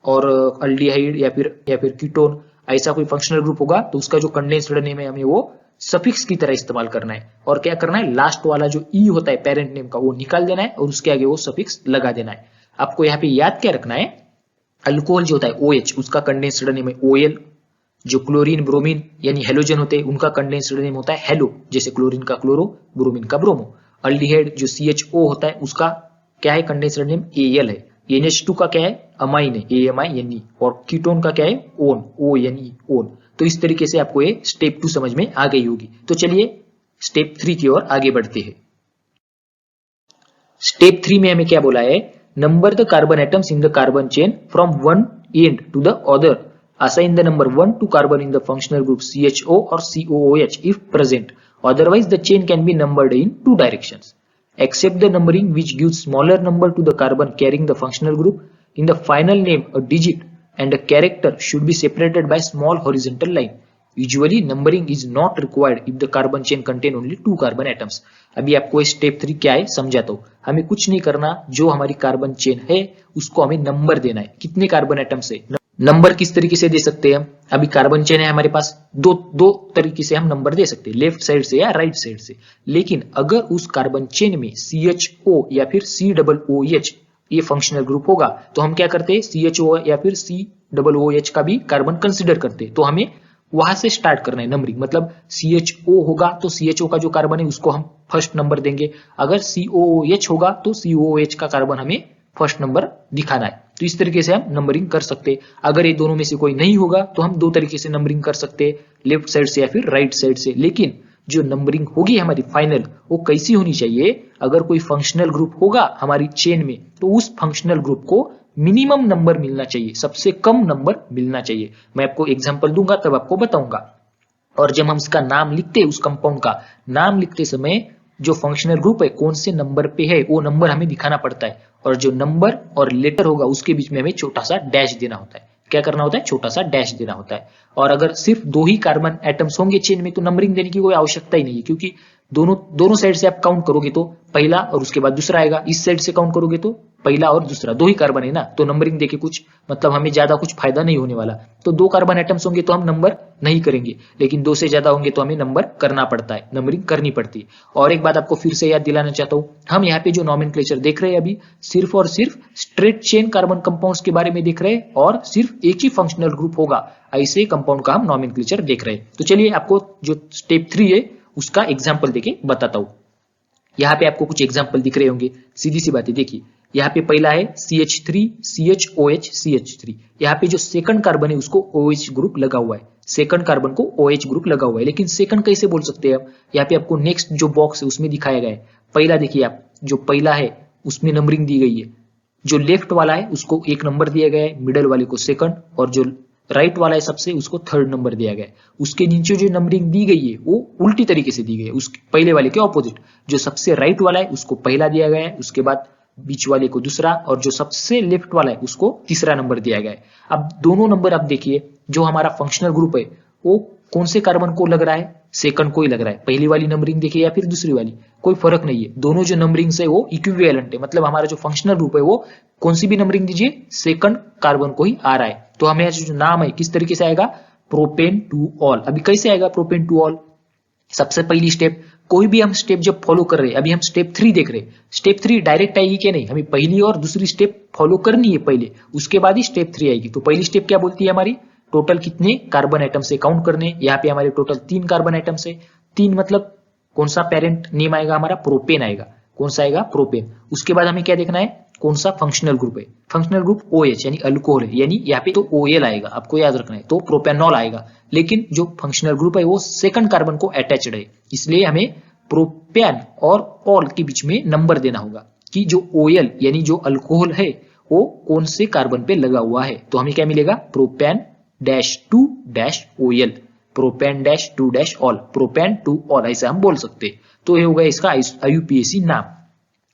और अल्डिहाइड या फिर कीटोन, ऐसा कोई फंक्शनल ग्रुप होगा, तो उसका जो कंडेंस्ड नेम है हमें वो सफिक्स की तरह इस्तेमाल करना है। और क्या करना है, लास्ट वाला जो E होता है पेरेंट नेम का, वो निकाल देना है और उसके आगे वो सफिक्स लगा देना है। आपको यहाँ पे याद क्या रखना है, अल्कोहल जो होता है OH, उसका कंडेंस्ड नेम है OL, जो क्लोरीन ब्रोमीन यानी हेलोजन होते हैं उनका कंडेंस्ड नेम होता है हेलो, जैसे क्लोरीन का क्लोरो, ब्रोमीन का ब्रोमो। अल्डिहाइड जो CHO होता है उसका क्या है कंडेंस्ड नेम AL है। NH2 का क्या है अमाइन है AMINE, और कीटोन का क्या है ओन ONE ओन। तो इस तरीके से आपको ये स्टेप 2 समझ में आ गई होगी। तो चलिए स्टेप 3 की ओर आगे बढ़ते हैं। स्टेप 3 में हमें क्या बोला है, number the carbon atoms in the carbon chain from one end to the other, assign the number 1 to carbon in the functional group CHO or COOH if present, otherwise the chain can be numbered in two directions. Accept the numbering which gives smaller number to the carbon carrying the functional group. In the final name, a digit and a character should be separated by small horizontal line. Usually numbering is not required if the carbon chain contain only 2 carbon atoms. अभी आपको step 3 क्या है समझाता हूं। हमें कुछ नहीं करना, जो हमारी कार्बन चेन है उसको हमें नंबर देना है, कितने कार्बन एटम्स है। नंबर किस तरीके से दे सकते हैं हम, अभी कार्बन चेन है हमारे पास, दो तरीके से हम नंबर दे सकते हैं, लेफ्ट साइड से या राइट साइड से। लेकिन अगर उस कार्बन चेन में CHO या फिर COOH ये फंक्शनल ग्रुप होगा तो हम क्या करते हैं, CHO या फिर COOH का भी कार्बन कंसिडर करते हैं। तो हमें वहां से स्टार्ट करना है नंबरिंग, मतलब CHO होगा तो CHO का जो कार्बन है उसको हम फर्स्ट नंबर देंगे, अगर COOH होगा तो COOH का कार्बन हमें फर्स्ट नंबर दिखाना है। तो इस तरीके से हम नंबरिंग कर सकते हैं। अगर ये दोनों में से कोई नहीं होगा तो हम दो तरीके से नंबरिंग कर सकते हैं, लेफ्ट साइड से या फिर राइट साइड से। लेकिन जो नंबरिंग होगी हमारी फाइनल वो कैसी होनी चाहिए, अगर कोई फंक्शनल ग्रुप होगा हमारी चेन में तो उस फंक्शनल ग्रुप को मिनिमम नंबर मिलना चाहिए, सबसे कम नंबर मिलना चाहिए। मैं आपको एग्जांपल दूंगा तब आपको बताऊंगा। और जब हम इसका नाम लिखते हैं, उस कंपाउंड का नाम लिखते समय जो फंक्शनल ग्रुप है कौन से नंबर पे है वो नंबर हमें दिखाना पड़ता है, और जो नंबर और लेटर होगा उसके बीच में हमें छोटा सा डैश देना होता है। क्या करना होता है, छोटा सा डैश देना होता है। और अगर सिर्फ 2 ही कार्बन एटम्स होंगे चेन में तो नंबरिंग देने की कोई आवश्यकता ही नहीं है, क्योंकि दोनों साइड से आप काउंट करोगे तो पहला और उसके बाद दूसरा आएगा, इस साइड से काउंट करोगे तो पहला और दूसरा, 2 ही कार्बन है ना, तो नंबरिंग देके कुछ मतलब हमें ज्यादा कुछ फायदा नहीं होने वाला। तो 2 कार्बन एटम्स होंगे तो हम नंबर नहीं करेंगे, लेकिन 2 से ज्यादा होंगे तो हमें नंबर करना पड़ता है, नंबरिंग करनी पड़ती है। और एक बात आपको फिर से याद दिलाना चाहता हूं, हम यहाँ पे जो नॉमेनक्लेचर देख रहे हैं अभी सिर्फ और सिर्फ स्ट्रेट चेन कार्बन कंपाउंड्स के बारे में देख रहे हैं, और सिर्फ एक ही फंक्शनल ग्रुप होगा ऐसे कंपाउंड का हम नॉमेनक्लेचर देख रहे हैं। तो चलिए आपको जो स्टेप 3 है उसका एग्जाम्पल देके बताता हूं। यहाँ पे आपको कुछ एग्जाम्पल दिख रहे होंगे, सीधी सी बात है। देखिए यहाँ पे पहला है CH3 CHOH CH3, यहाँ पे जो सेकंड कार्बन है उसको OH ग्रुप लगा हुआ है, सेकंड कार्बन को OH ग्रुप लगा हुआ है। लेकिन सेकंड कैसे बोल सकते हैं हम, यहाँ पे आपको नेक्स्ट जो बॉक्स है उसमें दिखाया गया है। पहला देखिए आप, जो पहला है उसमें नंबरिंग दी गई है, जो लेफ्ट वाला है उसको 1 नंबर दिया गया है, मिडल वाले को सेकंड, और जो राइट वाला है सबसे उसको 3rd नंबर दिया गया है। उसके नीचे जो नंबरिंग दी गई है वो उल्टी तरीके से दी गई है, उस पहले वाले के ऑपोजिट। जो सबसे राइट वाला है उसको पहला दिया गया है, उसके बाद बीच वाले को दूसरा, और जो सबसे लेफ्ट वाला है उसको तीसरा नंबर दिया गया है। अब दोनों नंबर आप देखिए, जो हमारा फंक्शनल ग्रुप है वो कौन से कार्बन को लग रहा है, सेकंड को ही लग रहा है। पहली वाली नंबरिंग देखिए या फिर दूसरी वाली, कोई फर्क नहीं है, दोनों जो नंबरिंग है वो इक्विवेलेंट है। मतलब हमारा जो फंक्शनल ग्रुप है वो कौन सी भी नंबरिंग दीजिए सेकंड कार्बन को ही आ रहा है। तो हमें जो नाम है किस तरीके से आएगा, प्रोपेन टू ऑल। अभी कैसे आएगा प्रोपेन टू ऑल, सबसे पहली स्टेप, कोई भी हम स्टेप जब फॉलो कर रहे हैं, अभी हम स्टेप 3 देख रहे हैं, स्टेप 3 डायरेक्ट आएगी क्या, नहीं, हमें पहली और दूसरी स्टेप फॉलो करनी है पहले, उसके बाद ही स्टेप 3 आएगी। तो पहली स्टेप क्या बोलती है हमारी, टोटल कितने कार्बन एटम से काउंट करने। यहाँ पे हमारे टोटल 3 कार्बन एटम है, 3 मतलब कौन सा पेरेंट नेम आएगा हमारा, प्रोपेन आएगा। कौन सा आएगा, प्रोपेन। उसके बाद हमें क्या देखना है, कौन सा फंक्शनल ग्रुप है, फंक्शनल ग्रुप OH यानी अल्कोहल है, यानी यहाँ पे तो OL आएगा, आपको याद रखना है, तो प्रोपेनॉल आएगा। लेकिन जो फंक्शनल ग्रुप है वो सेकंड कार्बन को अटैच्ड है, इसलिए हमें प्रोपेन और ऑल के बीच में नंबर देना होगा कि जो OL यानी जो अल्कोहल है वो कौन से कार्बन पे लगा हुआ है। तो हमें क्या मिलेगा, प्रोपेन -2-OL, प्रोपेन -2-ऑल, प्रोपेन टू ऑल, ऐसा हम बोल सकते हैं। तो ये होगा इसका IUPAC नाम।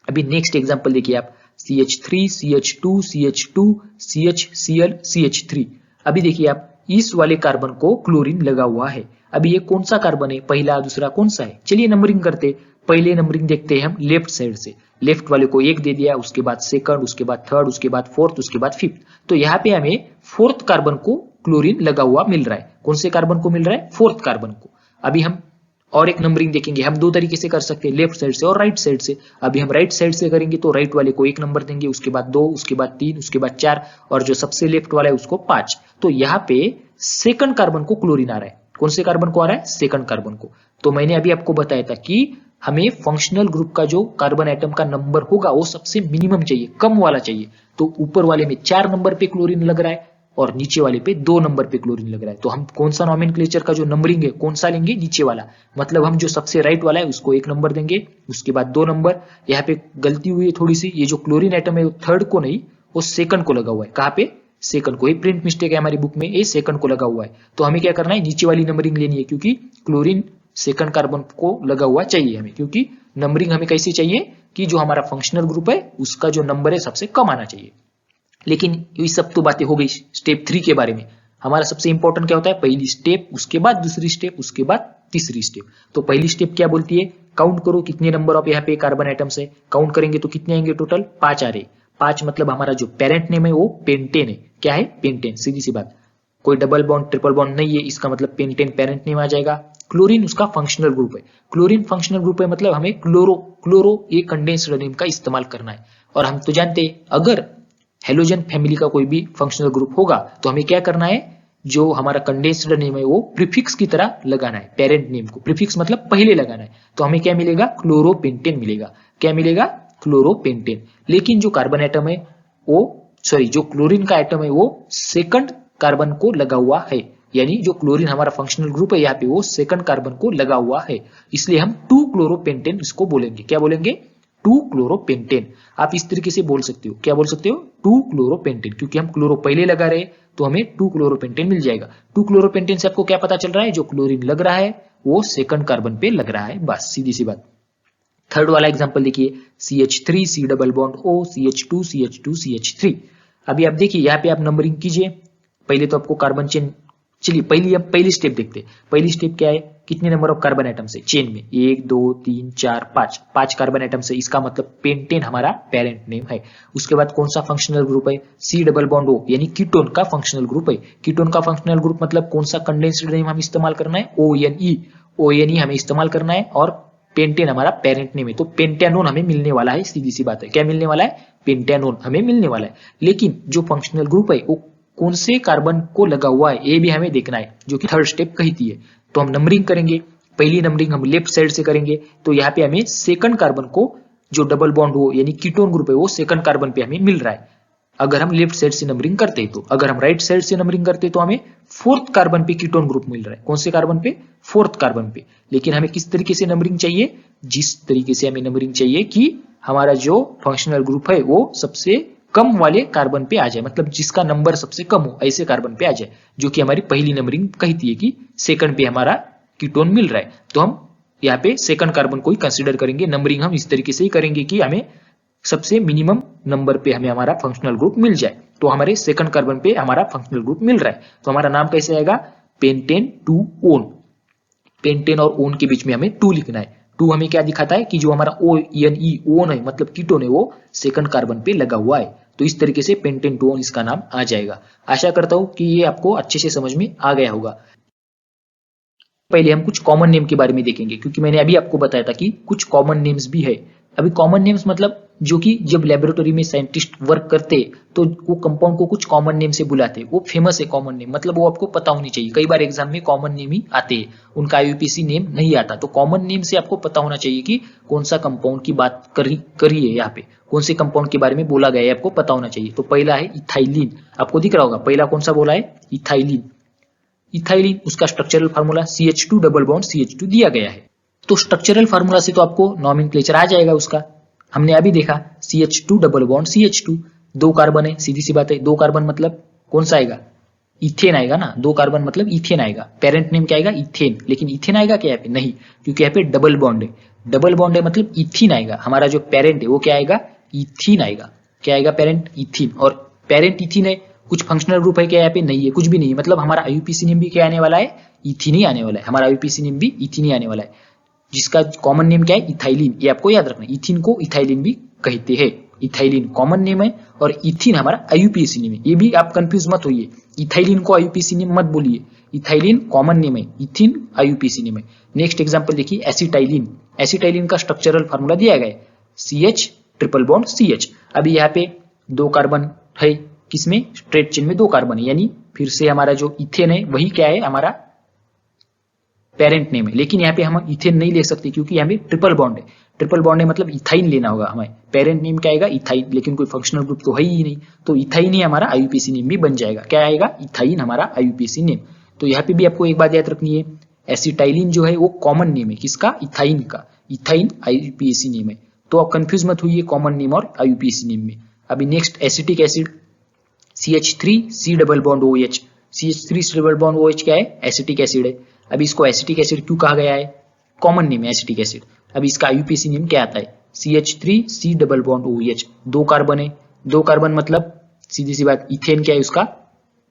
अभी नेक्स्ट एग्जांपल देखिए आप, CH3 CH2 CH2 CHCl CH3। अभी देखिए आप, इस वाले कार्बन को क्लोरीन लगा हुआ है। अभी ये कौन सा कार्बन है, पहला दूसरा कौन सा है, चलिए नंबरिंग करते। पहले नंबरिंग देखते हैं हम लेफ्ट साइड से, लेफ्ट वाले को 1 दे दिया, उसके बाद सेकंड, उसके बाद थर्ड, उसके बाद फोर्थ, उसके बाद फिफ्थ। तो यहाँ पे हमें 4th कार्बन को क्लोरीन लगा हुआ मिल रहा है। कौन से कार्बन को मिल रहा है, 4th कार्बन को। अभी हम और एक नंबरिंग देखेंगे, हम 2 तरीके से कर सकते हैं, लेफ्ट साइड से और राइट साइड से। अभी हम राइट साइड से करेंगे तो राइट वाले को 1 नंबर देंगे, उसके बाद 2, उसके बाद 3, उसके बाद 4, और जो सबसे लेफ्ट वाला है उसको 5। तो यहाँ पे सेकंड कार्बन को क्लोरीन आ रहा है। कौन से कार्बन को आ रहा है? सेकंड कार्बन को। तो मैंने अभी आपको बताया था कि हमें फंक्शनल ग्रुप का जो कार्बन एटम का नंबर होगा वो सबसे मिनिमम चाहिए, कम वाला चाहिए। तो ऊपर वाले में 4 नंबर पे क्लोरीन लग रहा है और नीचे वाले पे 2 नंबर पे क्लोरीन लग रहा है। तो हम कौन सा नॉमेनक्लेचर का जो नंबरिंग है कौन सा लेंगे? नीचे वाला। मतलब हम जो सबसे राइट वाला है उसको 1 नंबर देंगे, उसके बाद 2 नंबर। यहाँ पे गलती हुई है थोड़ी सी, ये जो क्लोरीन एटम है वो थर्ड को नहीं, वो सेकंड को लगा हुआ है। कहाँ पे? सेकंड को। ये प्रिंट मिस्टेक है हमारी बुक में, ये सेकंड को लगा हुआ है। तो हमें क्या करना है? नीचे वाली नंबरिंग लेनी है, क्योंकि क्लोरीन सेकंड कार्बन को लगा हुआ चाहिए हमें, क्योंकि नंबरिंग हमें कैसे चाहिए कि जो हमारा फंक्शनल ग्रुप है उसका जो नंबर है सबसे कम आना चाहिए। लेकिन ये सब तो बातें हो गई स्टेप 3 के बारे में। हमारा सबसे इंपॉर्टेंट क्या होता है? पहली स्टेप, उसके बाद दूसरी स्टेप, उसके बाद तीसरी स्टेप। तो पहली स्टेप क्या बोलती है? काउंट करो कितने नंबर ऑफ यहाँ पे कार्बन आइटम्स है। काउंट करेंगे तो कितने आएंगे? टोटल 5 आ रहे। 5 मतलब हमारा जो पेरेंट नेम है वो पेंटेन है। क्या है? पेंटेन। सीधी सी बात, कोई डबल बॉन्ड ट्रिपल बॉन्ड नहीं है, इसका मतलब पेंटेन पेरेंट नेम आ जाएगा। क्लोरीन उसका फंक्शनल ग्रुप है। क्लोरीन फंक्शनल ग्रुप है मतलब हमें क्लोरो ये कंडेंस्ड नेम का इस्तेमाल करना है। और हम तो जानते हैं अगर हेलोजन फैमिली का कोई भी फंक्शनल ग्रुप होगा तो हमें क्या करना है? जो हमारा कंडेंस्ड नेम है वो प्रीफिक्स की तरह लगाना है पेरेंट नेम को। प्रीफिक्स मतलब पहले लगाना है। तो हमें क्या मिलेगा? क्लोरोपेंटेन मिलेगा। क्या मिलेगा? क्लोरोपेंटेन। लेकिन जो कार्बन एटम है वो जो क्लोरीन का एटम है वो सेकंड कार्बन को लगा हुआ है। यानी जो क्लोरीन हमारा फंक्शनल ग्रुप है यहाँ पे वो सेकंड कार्बन को लगा हुआ है, इसलिए हम 2 क्लोरोपेंटेन इसको बोलेंगे। क्या बोलेंगे? 2 क्लोरोपेंटेन। आप इस तरीके से बोल सकते हो। क्या बोल सकते हो? 2 क्लोरोपेंटेन, क्योंकि हम क्लोरो पहले लगा रहे तो हमें 2 क्लोरोपेंटेन मिल जाएगा। 2 क्लोरोपेंटेन से आपको क्या पता चल रहा है? जो क्लोरीन लग रहा है वो सेकंड कार्बन पे लग रहा है, बस सीधी सी बात। थर्ड वाला एग्जांपल देखिए, CH3 C double bond O CH2 CH2 CH3। अभी आप देखिए यहाँ पे आप नंबरिंग कीजिए। पहले तो आपको कार्बन चेन, चलिए पहली स्टेप देखते हैं। पहली स्टेप क्या है? कितने नंबर ऑफ कार्बन एटम्स है चेन में? 1 2 3 4 5 कार्बन एटम्स है। इसका मतलब पेंटेन हमारा पेरेंट नेम है। उसके बाद कौन सा फंक्शनल ग्रुप है? C डबल बॉन्ड O, यानी कीटोन का फंक्शनल ग्रुप है। कीटोन का फंक्शनल ग्रुप मतलब कौन सा कंडेंस्ड नेम हम इस्तेमाल करना है? ONE हमें इस्तेमाल करना है। और पेंटेन हमारा पेरेंट नेम है, तो पेंटेनोन हमें मिलने वाला है। सीधी सी बात है, क्या मिलने वाला है? पेंटेनोन हमें मिलने वाला है। लेकिन जो फंक्शनल ग्रुप है वो कौन से कार्बन को लगा हुआ है ये भी हमें देखना है, जो कि थर्ड स्टेप कहती है। तो हम नंबरिंग करेंगे। पहली नंबरिंग हम लेफ्ट साइड से करेंगे। तो यहाँ पे हमें सेकंड कार्बन को, जो डबल बॉन्ड हो यानी कीटोन ग्रुप है वो सेकंड कार्बन पे हमें मिल रहा है अगर हम लेफ्ट साइड से नंबरिंग करते हैं। तो अगर हम राइट साइड से नंबरिंग करते हैं तो हमें फोर्थ कार्बन पे कीटोन ग्रुप मिल रहा है। कौन से कार्बन पे? फोर्थ कार्बन पे। लेकिन हमें किस तरीके से नंबरिंग चाहिए? जिस तरीके से हमें नंबरिंग चाहिए कि हमारा जो फंक्शनल ग्रुप है वो सबसे कम वाले कार्बन पे आ जाए, मतलब जिसका नंबर सबसे कम हो ऐसे कार्बन पे आ जाए, जो कि हमारी पहली नंबरिंग कहती है कि सेकंड पे हमारा कीटोन मिल रहा है। तो हम यहाँ पे सेकंड कार्बन को ही कंसिडर करेंगे। नंबरिंग हम इस तरीके से ही करेंगे कि हमें सबसे मिनिमम नंबर पे हमें हमारा फंक्शनल ग्रुप मिल जाए। तो हमारे सेकंड कार्बन पे हमारा फंक्शनल ग्रुप मिल रहा है, तो हमारा नाम कैसे आएगा? Pentane 2 own. पेंटेन और ओन के बीच में हमें 2 लिखना है। 2 हमें क्या दिखाता है कि जो हमारा ONE ओन है मतलब कीटोन है वो सेकंड कार्बन पे लगा हुआ है। तो इस तरीके से पेंटेन 2 ओन इसका नाम आ जाएगा। आशा करता हूं कि ये आपको अच्छे से समझ में आ गया होगा। पहले हम कुछ कॉमन नेम के बारे में देखेंगे, क्योंकि मैंने अभी आपको बताया था कि कुछ कॉमन नेम्स भी है। अभी कॉमन नेम्स मतलब जो कि जब लेबोरेटरी में साइंटिस्ट वर्क करते तो वो कंपाउंड को कुछ कॉमन नेम से बुलाते, वो फेमस है कॉमन नेम, मतलब वो आपको पता होनी चाहिए। कई बार एग्जाम में कॉमन नेम ही आते हैं, उनका IUPAC नेम नहीं आता। तो कॉमन नेम से आपको पता होना चाहिए कि कौन सा कंपाउंड की बात करी है, यहाँ पे कौन से कंपाउंड के बारे में बोला गया है आपको पता होना चाहिए। तो पहला है इथाइलिन। आपको दिख रहा होगा पहला कौन सा बोला है? इथाइलिन। इथाइलिन उसका structural formula CH2 double bond CH2 दिया गया है। तो स्ट्रक्चरल फार्मूला से तो आपको नॉमेनक्लेचर आ जाएगा उसका। हमने अभी देखा CH2 double bond CH2, 2 carbon है, सीधी सी बात है। 2 कार्बन मतलब कौन सा आएगा? इथेन आएगा ना। 2 कार्बन मतलब इथेन आएगा। पेरेंट नेम क्या आएगा? इथेन। लेकिन इथेन आएगा क्या यहाँ पे? नहीं, क्योंकि यहाँ पे डबल बॉन्ड है। डबल बॉन्ड है मतलब इथीन आएगा। हमारा जो पेरेंट है वो क्या आएगा? इथीन आएगा। क्या आएगा? Parent ethene. और पेरेंट इथीन है, कुछ फंक्शनल ग्रुप है क्या यहाँ पे? नहीं है, कुछ भी नहीं है। मतलब हमारा IUPAC नेम भी क्या आने वाला है? इथीन ही आने वाला है। हमारा IUPAC नेम भी इथीन ही आने वाला है, जिसका कॉमन नेम क्या है? इथाइलिन। ये आपको याद रखना है। इथीन को इथाइलिन भी कहते हैं। इथाइलिन कॉमन नेम है और इथीन हमारा IUPAC नेम है। ये भी आप कंफ्यूज मत होइए, इथाइलिन को IUPAC नेम मत बोलिए। इथाइलिन कॉमन नेम है, इथीन IUPAC नेम है। नेक्स्ट एग्जांपल देखिए एसिटाइलिन। एसिटाइलिन का स्ट्रक्चरल फार्मूला दिया गया है CH ट्रिपल बॉन्ड CH। अभी यहाँ पे 2 कार्बन है, किसमें? स्ट्रेट चेन में 2 कार्बन है, यानी फिर से हमारा जो इथेन है वही क्या है, हमारा पेरेंट नेम है। लेकिन यहाँ पे हम इथेन नहीं ले सकते क्योंकि यहाँ पे ट्रिपल बॉन्ड है। ट्रिपल बॉन्ड है मतलब इथाइन लेना होगा हमें। पेरेंट नेम क्या आएगा, इथाइन, लेकिन कोई फंक्शनल ग्रुप तो है ही नहीं, तो इथाइन ही हमारा आईयूपीएसी नेम भी बन जाएगा। क्या आएगा, इथाइन हमारा आईयूपीएसी नेम। तो यहाँ पे भी आपको एक बात याद रखनी है, एसिटाइलिन जो है वो कॉमन नेम है किसका, इथाइन का। इथाइन आईयूपीएसी नेम है, तो आप कंफ्यूज मत हुई कॉमन नेम और आईयूपीएसी नेम में। अभी next acetic acid CH3C double bond OH। CH3C double bond OH क्या है, एसिटिक एसिड है। अभी इसको एसिटिक एसिड क्यों कहा गया है, कॉमन नेम है एसिटिक एसिड। अभी इसका आईयूपीएसी नेम क्या आता है, CH3C double bond OH। 2 carbon है, 2 कार्बन मतलब सीधी सी बात, इथेन क्या है उसका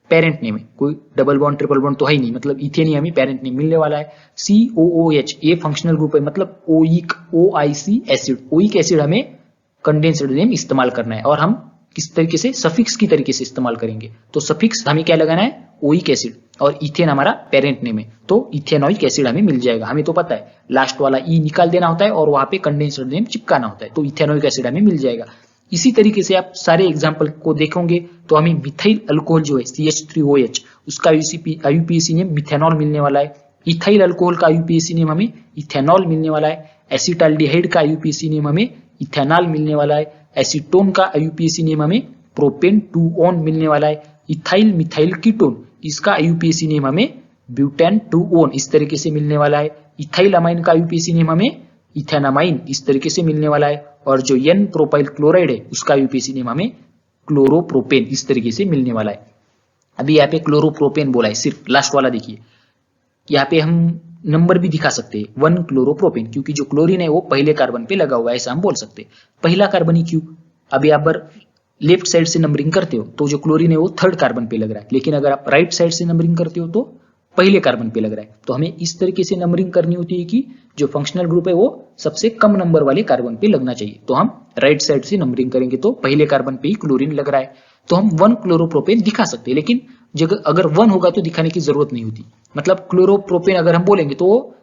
पेरेंट नेम है, कोई डबल बॉन्ड ट्रिपल बॉन्ड तो है ही नहीं, मतलब इथेन ही हमें पेरेंट नेम मिलने वाला है। COOH ये फंक्शनल ग्रुप है, मतलब OIC एसिड। ओइक एसिड हमें कंडेंस्ड नेम इस्तेमाल करना है, और हम किस तरीके से, सफिक्स की तरीके से इस्तेमाल करेंगे। तो सफिक्स हमें क्या लगाना है, ओइक एसिड, और इथेन हमारा पेरेंट नेम है, तो इथेनोइक एसिड हमें मिल जाएगा। हमें तो पता है लास्ट वाला ई निकाल देना होता है और वहां पे कंडेंस्ड नेम चिपकाना होता है, तो इथेनोइक एसिड हमें मिल जाएगा। इसी तरीके से आप सारे एग्जाम्पल को देखोगे तो हमें मिथाइल अल्कोहल जो है CH3OH उसका आईयूपीएसी नेम मिथेनॉल मिलने वाला है। इथाइल अल्कोहल का आईयूपीएसी नेम हमें इथेनॉल मिलने वाला है। एसिटाल्डिहाइड का आईयूपीएसी नेम हमें इथेनॉल मिलने वाला है। एसीटोन का आईयूपीएसी नेम हमें प्रोपेन 2-ऑन मिलने वाला है। इथाइल मिथाइल कीटोन इसका आईयूपीएसी नेम हमें ब्यूटेन 2-ऑन इस तरीके से मिलने वाला है। इथाइल अमाइन का आईयूपीएसी नेम हमें इथेनामाइन इस तरीके से मिलने वाला है, और जो एन प्रोपाइल क्लोराइड है उसका आईयूपीएसी नेम हमें क्लोरोप्रोपेन इस तरीके से मिलने वाला है। अभी यहाँ पे क्लोरोप्रोपेन बोला है, सिर्फ लास्ट वाला देखिए, यहाँ पे हम नंबर भी दिखा सकते हैं 1 क्लोरोप्रोपेन, क्योंकि जो क्लोरीन है वो पहले कार्बन पे लगा हुआ है, ऐसा हम बोल सकते हैं। पहला कार्बन ही क्यों, अभी आप बार लेफ्ट साइड से नंबरिंग करते हो तो जो क्लोरीन है वो 3rd कार्बन पे लग रहा है, लेकिन अगर आप राइट साइड से नंबरिंग करते हो तो पहले कार्बन पे लग रहा है। तो हमें इस तरीके से नंबरिंग करनी होती है कि जो फंक्शनल ग्रुप है वो सबसे कम नंबर वाले कार्बन पे लगना चाहिए। तो हम राइट साइड से नंबरिंग करेंगे तो पहले कार्बन पे ही क्लोरीन लग रहा है, तो हम 1 क्लोरोप्रोपेन दिखा सकते हैं। लेकिन अगर 1 होगा तो दिखाने की जरूरत नहीं होती, मतलब क्लोरोप्रोपेन अगर हम बोलेंगे तो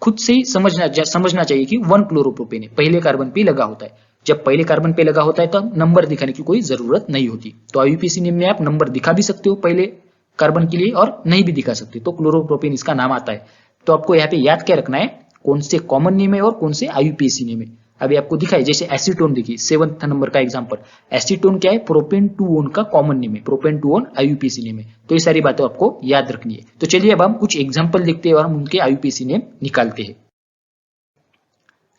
खुद से ही समझना चाहिए कि 1 क्लोरोप्रोपेन है, पहले कार्बन पे लगा होता है। जब पहले कार्बन पे लगा होता है तो नंबर दिखाने की कोई जरूरत नहीं होती। तो आईयूपीएसी नेम में आप नंबर दिखा भी सकते हो पहले कार्बन के लिए और नहीं भी दिखा सकते, तो क्लोरोप्रोपेन इसका नाम आता है। तो आपको यहाँ पे याद क्या रखना है, कौन से कॉमन नेम है और कौन से आईयूपीएसी नेम है। अभी आपको दिखाई, जैसे एसीटोन देखिए 7th नंबर का एग्जांपल, एसीटोन क्या है, प्रोपेन 2-ऑन का कॉमन नेम है, प्रोपेन 2-ऑन आईयूपीएसी नेम है। तो ये सारी बातें आपको याद रखनी है। तो चलिए अब हम कुछ एग्जांपल देखते हैं और हम उनके आईयूपीएसी नेम निकालते हैं।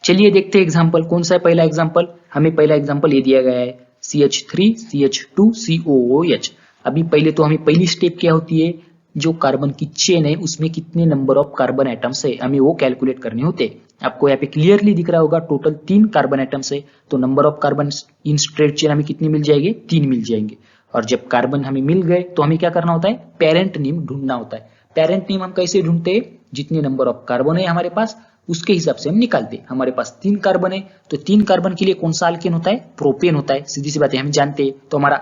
चलिए देखते हैं एग्जांपल, कौन सा है पहला एग्जांपल। हमें पहला एग्जांपल ये दिया गया है CH3CH2COOH। अभी पहले तो हमें पहली स्टेप क्या होती है, जो कार्बन की चेन है उसमें कितने नंबर ऑफ कार्बन एटम्स है हमें वो कैलकुलेट करने होते हैं। आपको यहाँ पे क्लियरली दिख रहा होगा टोटल 3 कार्बन एटम्स है, तो number of carbon in straight chain हमें कितने मिल जाएंगे, 3 मिल जाएंगे। और जब कार्बन हमें मिल गए तो हमें क्या करना होता है, पेरेंट नेम ढूंढना होता है। पेरेंट नेम हम कैसे ढूंढते हैं, जितने नंबर ऑफ कार्बन है हमारे पास उसके हिसाब से हम निकालते हैं। हमारे पास 3 कार्बन है तो 3 कार्बन के लिए कौन सा अल्केन होता है, प्रोपेन होता है। सीधी सी बात है, हम जानते हैं, तो हमारा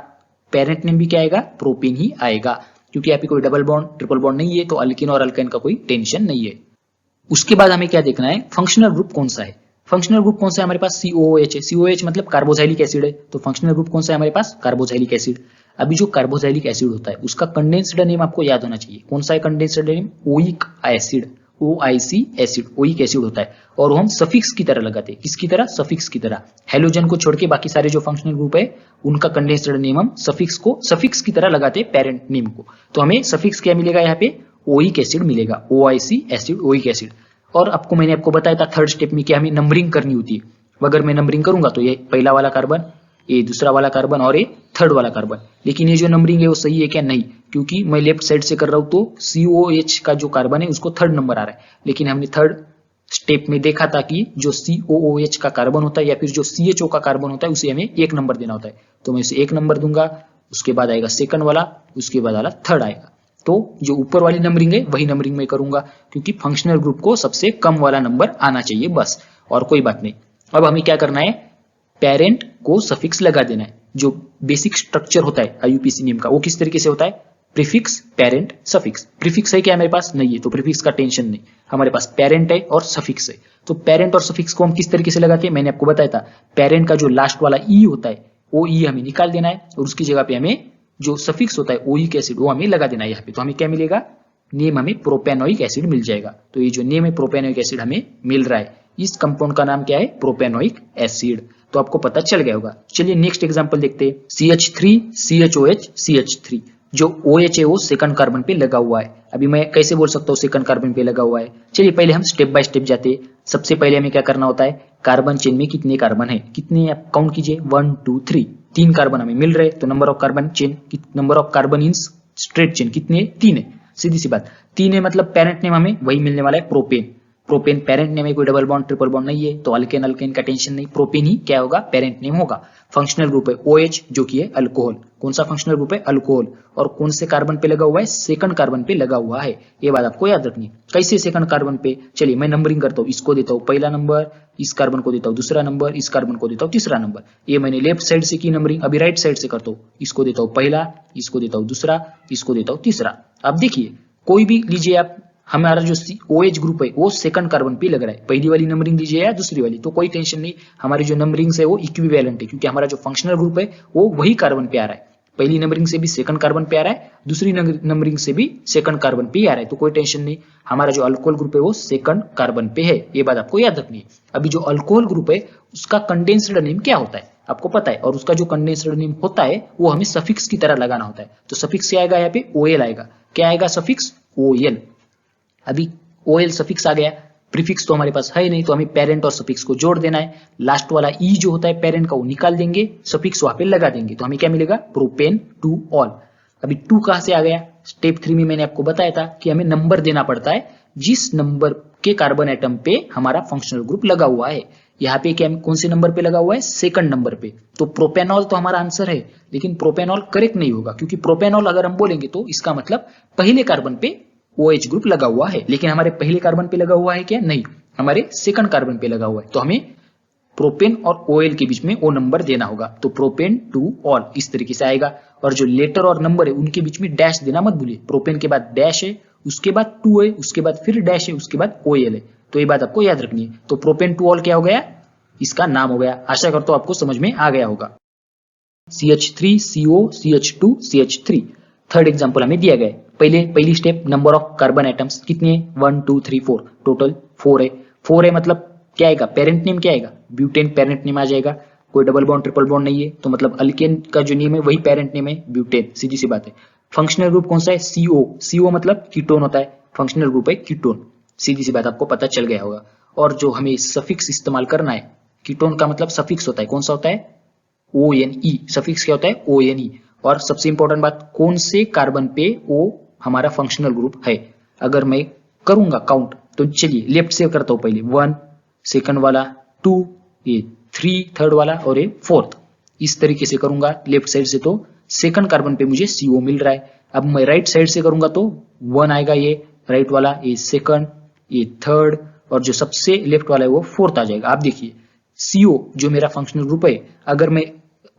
पेरेंट नेम भी क्या आएगा, प्रोपेन ही आएगा, क्योंकि यहाँ पे कोई डबल बॉन्ड ट्रिपल बॉन्ड नहीं है, तो अल्किन और अल्काइन का कोई टेंशन नहीं है। उसके बाद हमें क्या देखना है, फंक्शनल ग्रुप कौन सा है। फंक्शनल ग्रुप कौन सा है, हमारे पास COOH है। COOH मतलब कार्बोक्सिलिक एसिड है, तो फंक्शनल ग्रुप कौन सा है हमारे पास, कार्बोक्सिलिक एसिड। अभी जो कार्बोक्सिलिक एसिड होता है उसका कंडेंस्ड नेम आपको याद होना चाहिए, कौन सा है condensed name, oic acid, OIC acid, oic acid होता है। और वो हम सफिक्स की तरह लगाते हैं, किसकी तरह, सफिक्स की तरह। हेलोजन को छोड़ के बाकी सारे जो फंक्शनल ग्रुप है उनका कंडेंस्ड नेम हम सफिक्स की तरह लगाते हैं पेरेंट नेम को। तो हमें सफिक्स क्या मिलेगा, यहाँ पे ओइक एसिड मिलेगा, OIC एसिड, ओइक एसिड। और मैंने आपको बताया था 3rd स्टेप में कि हमें नंबरिंग करनी होती है। अगर मैं नंबरिंग करूंगा तो ये पहला वाला कार्बन, ये दूसरा वाला कार्बन और ये 3rd वाला कार्बन। लेकिन ये जो नंबरिंग है वो सही है क्या, नहीं, क्योंकि मैं लेफ्ट साइड से कर रहा हूं तो COH का जो कार्बन है उसको 3rd नंबर आ रहा है। लेकिन हमने 3rd स्टेप में देखा था कि जो COOH का कार्बन होता है या फिर जो CHO का कार्बन होता है उसे हमें 1 नंबर देना होता है। तो मैं इसे 1 नंबर दूंगा, उसके बाद आएगा 2nd वाला, उसके बाद वाला 3rd आएगा। तो जो ऊपर वाली नंबरिंग है वही नंबरिंग में करूंगा, क्योंकि फंक्शनल ग्रुप को सबसे कम वाला नंबर आना चाहिए बस, और कोई बात नहीं। अब हमें क्या करना है, पेरेंट को सफिक्स लगा देना है। जो बेसिक स्ट्रक्चर होता है आईयूपीएसी नेम का वो किस तरीके से होता है, प्रीफिक्स पेरेंट सफिक्स। प्रीफिक्स है क्या हमारे पास, नहीं है, तो प्रीफिक्स का टेंशन नहीं, हमारे पास पेरेंट है और सफिक्स है। तो पेरेंट और सफिक्स को हम किस तरीके से लगाते हैं, मैंने आपको बताया था, पेरेंट का जो लास्ट वाला ई होता है वो ई हमें निकाल देना है और उसकी जगह पे हमें जो सफिक्स होता है ओइक एसिड वो हमें लगा देना है यहाँ पे। तो हमें क्या मिलेगा, नेम हमें प्रोपेनोइक एसिड मिल जाएगा। तो ये जो नेम है प्रोपेनोइक एसिड हमें मिल रहा है, इस कंपाउंड का नाम क्या है, प्रोपेनोइक एसिड। तो आपको पता चल गया होगा। चलिए नेक्स्ट एग्जांपल देखते हैं, CH3 CHOH CH3। जो OH है वो सेकंड कार्बन पे लगा हुआ है। अभी मैं कैसे बोल सकता हूँ सेकंड कार्बन पे लगा हुआ है, चलिए पहले हम स्टेप बाय स्टेप जाते हैं। सबसे पहले हमें क्या करना होता है, कार्बन चेन में कितने कार्बन है, कितने आप काउंट कीजिए, 1 2 3, 3 कार्बन हमें मिल रहे। तो number of carbon chain, number of carbon in straight chain कितने, 3 है। सीधी सी बात, 3 है मतलब पेरेंट नेम हमें वही मिलने वाला है, प्रोपेन। प्रोपेन पेरेंट नेम है, कोई डबल बॉन्ड ट्रिपल बॉन्ड नहीं है, तो अल्केन अल्केन का टेंशन नहीं, प्रोपेन ही क्या होगा, पेरेंट नेम होगा। फंक्शनल ग्रुप है OH जो कि है अल्कोहल। कौन सा फंक्शनल ग्रुप है, अल्कोहल। और कौन से कार्बन पे लगा हुआ है, सेकंड कार्बन पे लगा हुआ है। ये बात आपको याद रखनी है। कैसे सेकंड कार्बन पे, चलिए मैं नंबरिंग करता हूँ। इसको देता हूँ पहला नंबर, इस कार्बन को देता हूँ दूसरा नंबर, इस कार्बन को देता हूँ तीसरा नंबर। ये मैंने लेफ्ट साइड से की नंबरिंग, अभी राइट साइड से करता हूँ। इसको देता हूँ पहला, इसको देता हूँ दूसरा, इसको देता हूँ तीसरा। अब देखिए कोई भी लीजिए आप, हमारा जो OH ग्रुप है वो सेकंड कार्बन पे लग रहा है। पहली वाली नंबरिंग लीजिए या दूसरी वाली, तो कोई टेंशन नहीं, हमारी जो नंबरिंग है वो इक्विवेलेंट है, क्योंकि हमारा जो फंक्शनल ग्रुप है वो वही कार्बन पे आ रहा है। पहली नंबरिंग से भी सेकंड कार्बन पे आ रहा है, दूसरी नंबरिंग से भी सेकंड कार्बन पे ही आ रहा है, तो कोई टेंशन नहीं। हमारा जो अल्कोहल ग्रुप है वो सेकंड कार्बन पे है, ये बात आपको याद रखनी है। अभी जो अल्कोहल ग्रुप है उसका कंडेंस्ड नेम क्या होता है आपको पता है, और उसका जो कंडेंस्ड नेम होता है वो हमें सफिक्स की तरह लगाना होता है। तो सफिक्स क्या आएगा यहाँ पे, OL आएगा। क्या आएगा सफिक्स, OL। अभी OL सफिक्स आ गया, प्रीफिक्स तो हमारे पास है नहीं, तो हमें पेरेंट और सफिक्स को जोड़ देना है। लास्ट वाला E जो होता है पेरेंट का वो निकाल देंगे, सफिक्स वहां पे लगा देंगे, तो हमें क्या मिलेगा, प्रोपेन टू ऑल। अभी 2 कहां से आ गया, स्टेप 3 में मैंने आपको बताया था कि हमें नंबर देना पड़ता है जिस नंबर के कार्बन एटम पे हमारा फंक्शनल ग्रुप लगा हुआ है। यहाँ पे क्या कौन से नंबर पे लगा हुआ है, सेकंड नंबर पे। तो प्रोपेनॉल तो हमारा आंसर है, लेकिन प्रोपेनॉल करेक्ट नहीं होगा, क्योंकि प्रोपेनॉल अगर हम बोलेंगे तो इसका मतलब पहले कार्बन पे OH ग्रुप लगा हुआ है, लेकिन हमारे पहले कार्बन पे लगा हुआ है क्या, नहीं, हमारे सेकंड कार्बन पे लगा हुआ है। तो हमें प्रोपेन और OL के बीच में वो नंबर देना होगा, तो प्रोपेन टू ऑल इस तरीके से आएगा। और जो लेटर और नंबर है उनके बीच में डैश देना मत भूलिए, प्रोपेन के बाद डैश है, उसके बाद 2 है, उसके बाद फिर डैश है, उसके बाद OL है, तो ये बात आपको याद रखनी है। तो प्रोपेन टू ऑल क्या हो गया, इसका नाम हो गया। आशा करता हूं आपको समझ में आ गया होगा। CH3 CO CH2 CH3 third example हमें दिया गया है। पहली step, number of carbon atoms कितने हैं, 1 2 3 4, टोटल 4 है। 4 है मतलब क्या आएगा, पेरेंट नेम क्या आएगा, ब्यूटेन पेरेंट नेम आ जाएगा। कोई डबल बॉन्ड ट्रिपल बॉन्ड नहीं है, तो मतलब अल्केन का जो नेम है वही पेरेंट नेम है, ब्यूटेन, सीधी सी बात है। फंक्शनल ग्रुप कौन सा है, CO मतलब कीटोन होता है, फंक्शनल ग्रुप है कीटोन, सीधी सी बात आपको पता चल गया होगा। और जो हमें सफिक्स इस्तेमाल करना है, कीटोन का मतलब सफिक्स होता है, कौन सा होता है, ONE, सफिक्स क्या होता है, ONE। और सबसे इंपॉर्टेंट बात, कौन से कार्बन पे वो हमारा फंक्शनल ग्रुप है। अगर मैं करूंगा काउंट, तो चलिए लेफ्ट से करता हूं, पहले 1 सेकंड वाला, 2 ये 3 थर्ड वाला, और ये 4th, इस तरीके से करूंगा लेफ्ट साइड से, तो सेकंड कार्बन पे मुझे CO मिल रहा है। अब मैं राइट साइड से करूंगा तो 1 आएगा, ये राइट वाला, ये सेकंड, ये थर्ड, और जो सबसे लेफ्ट वाला है वो 4th आ जाएगा। आप देखिए CO जो मेरा फंक्शनल ग्रुप है, अगर मैं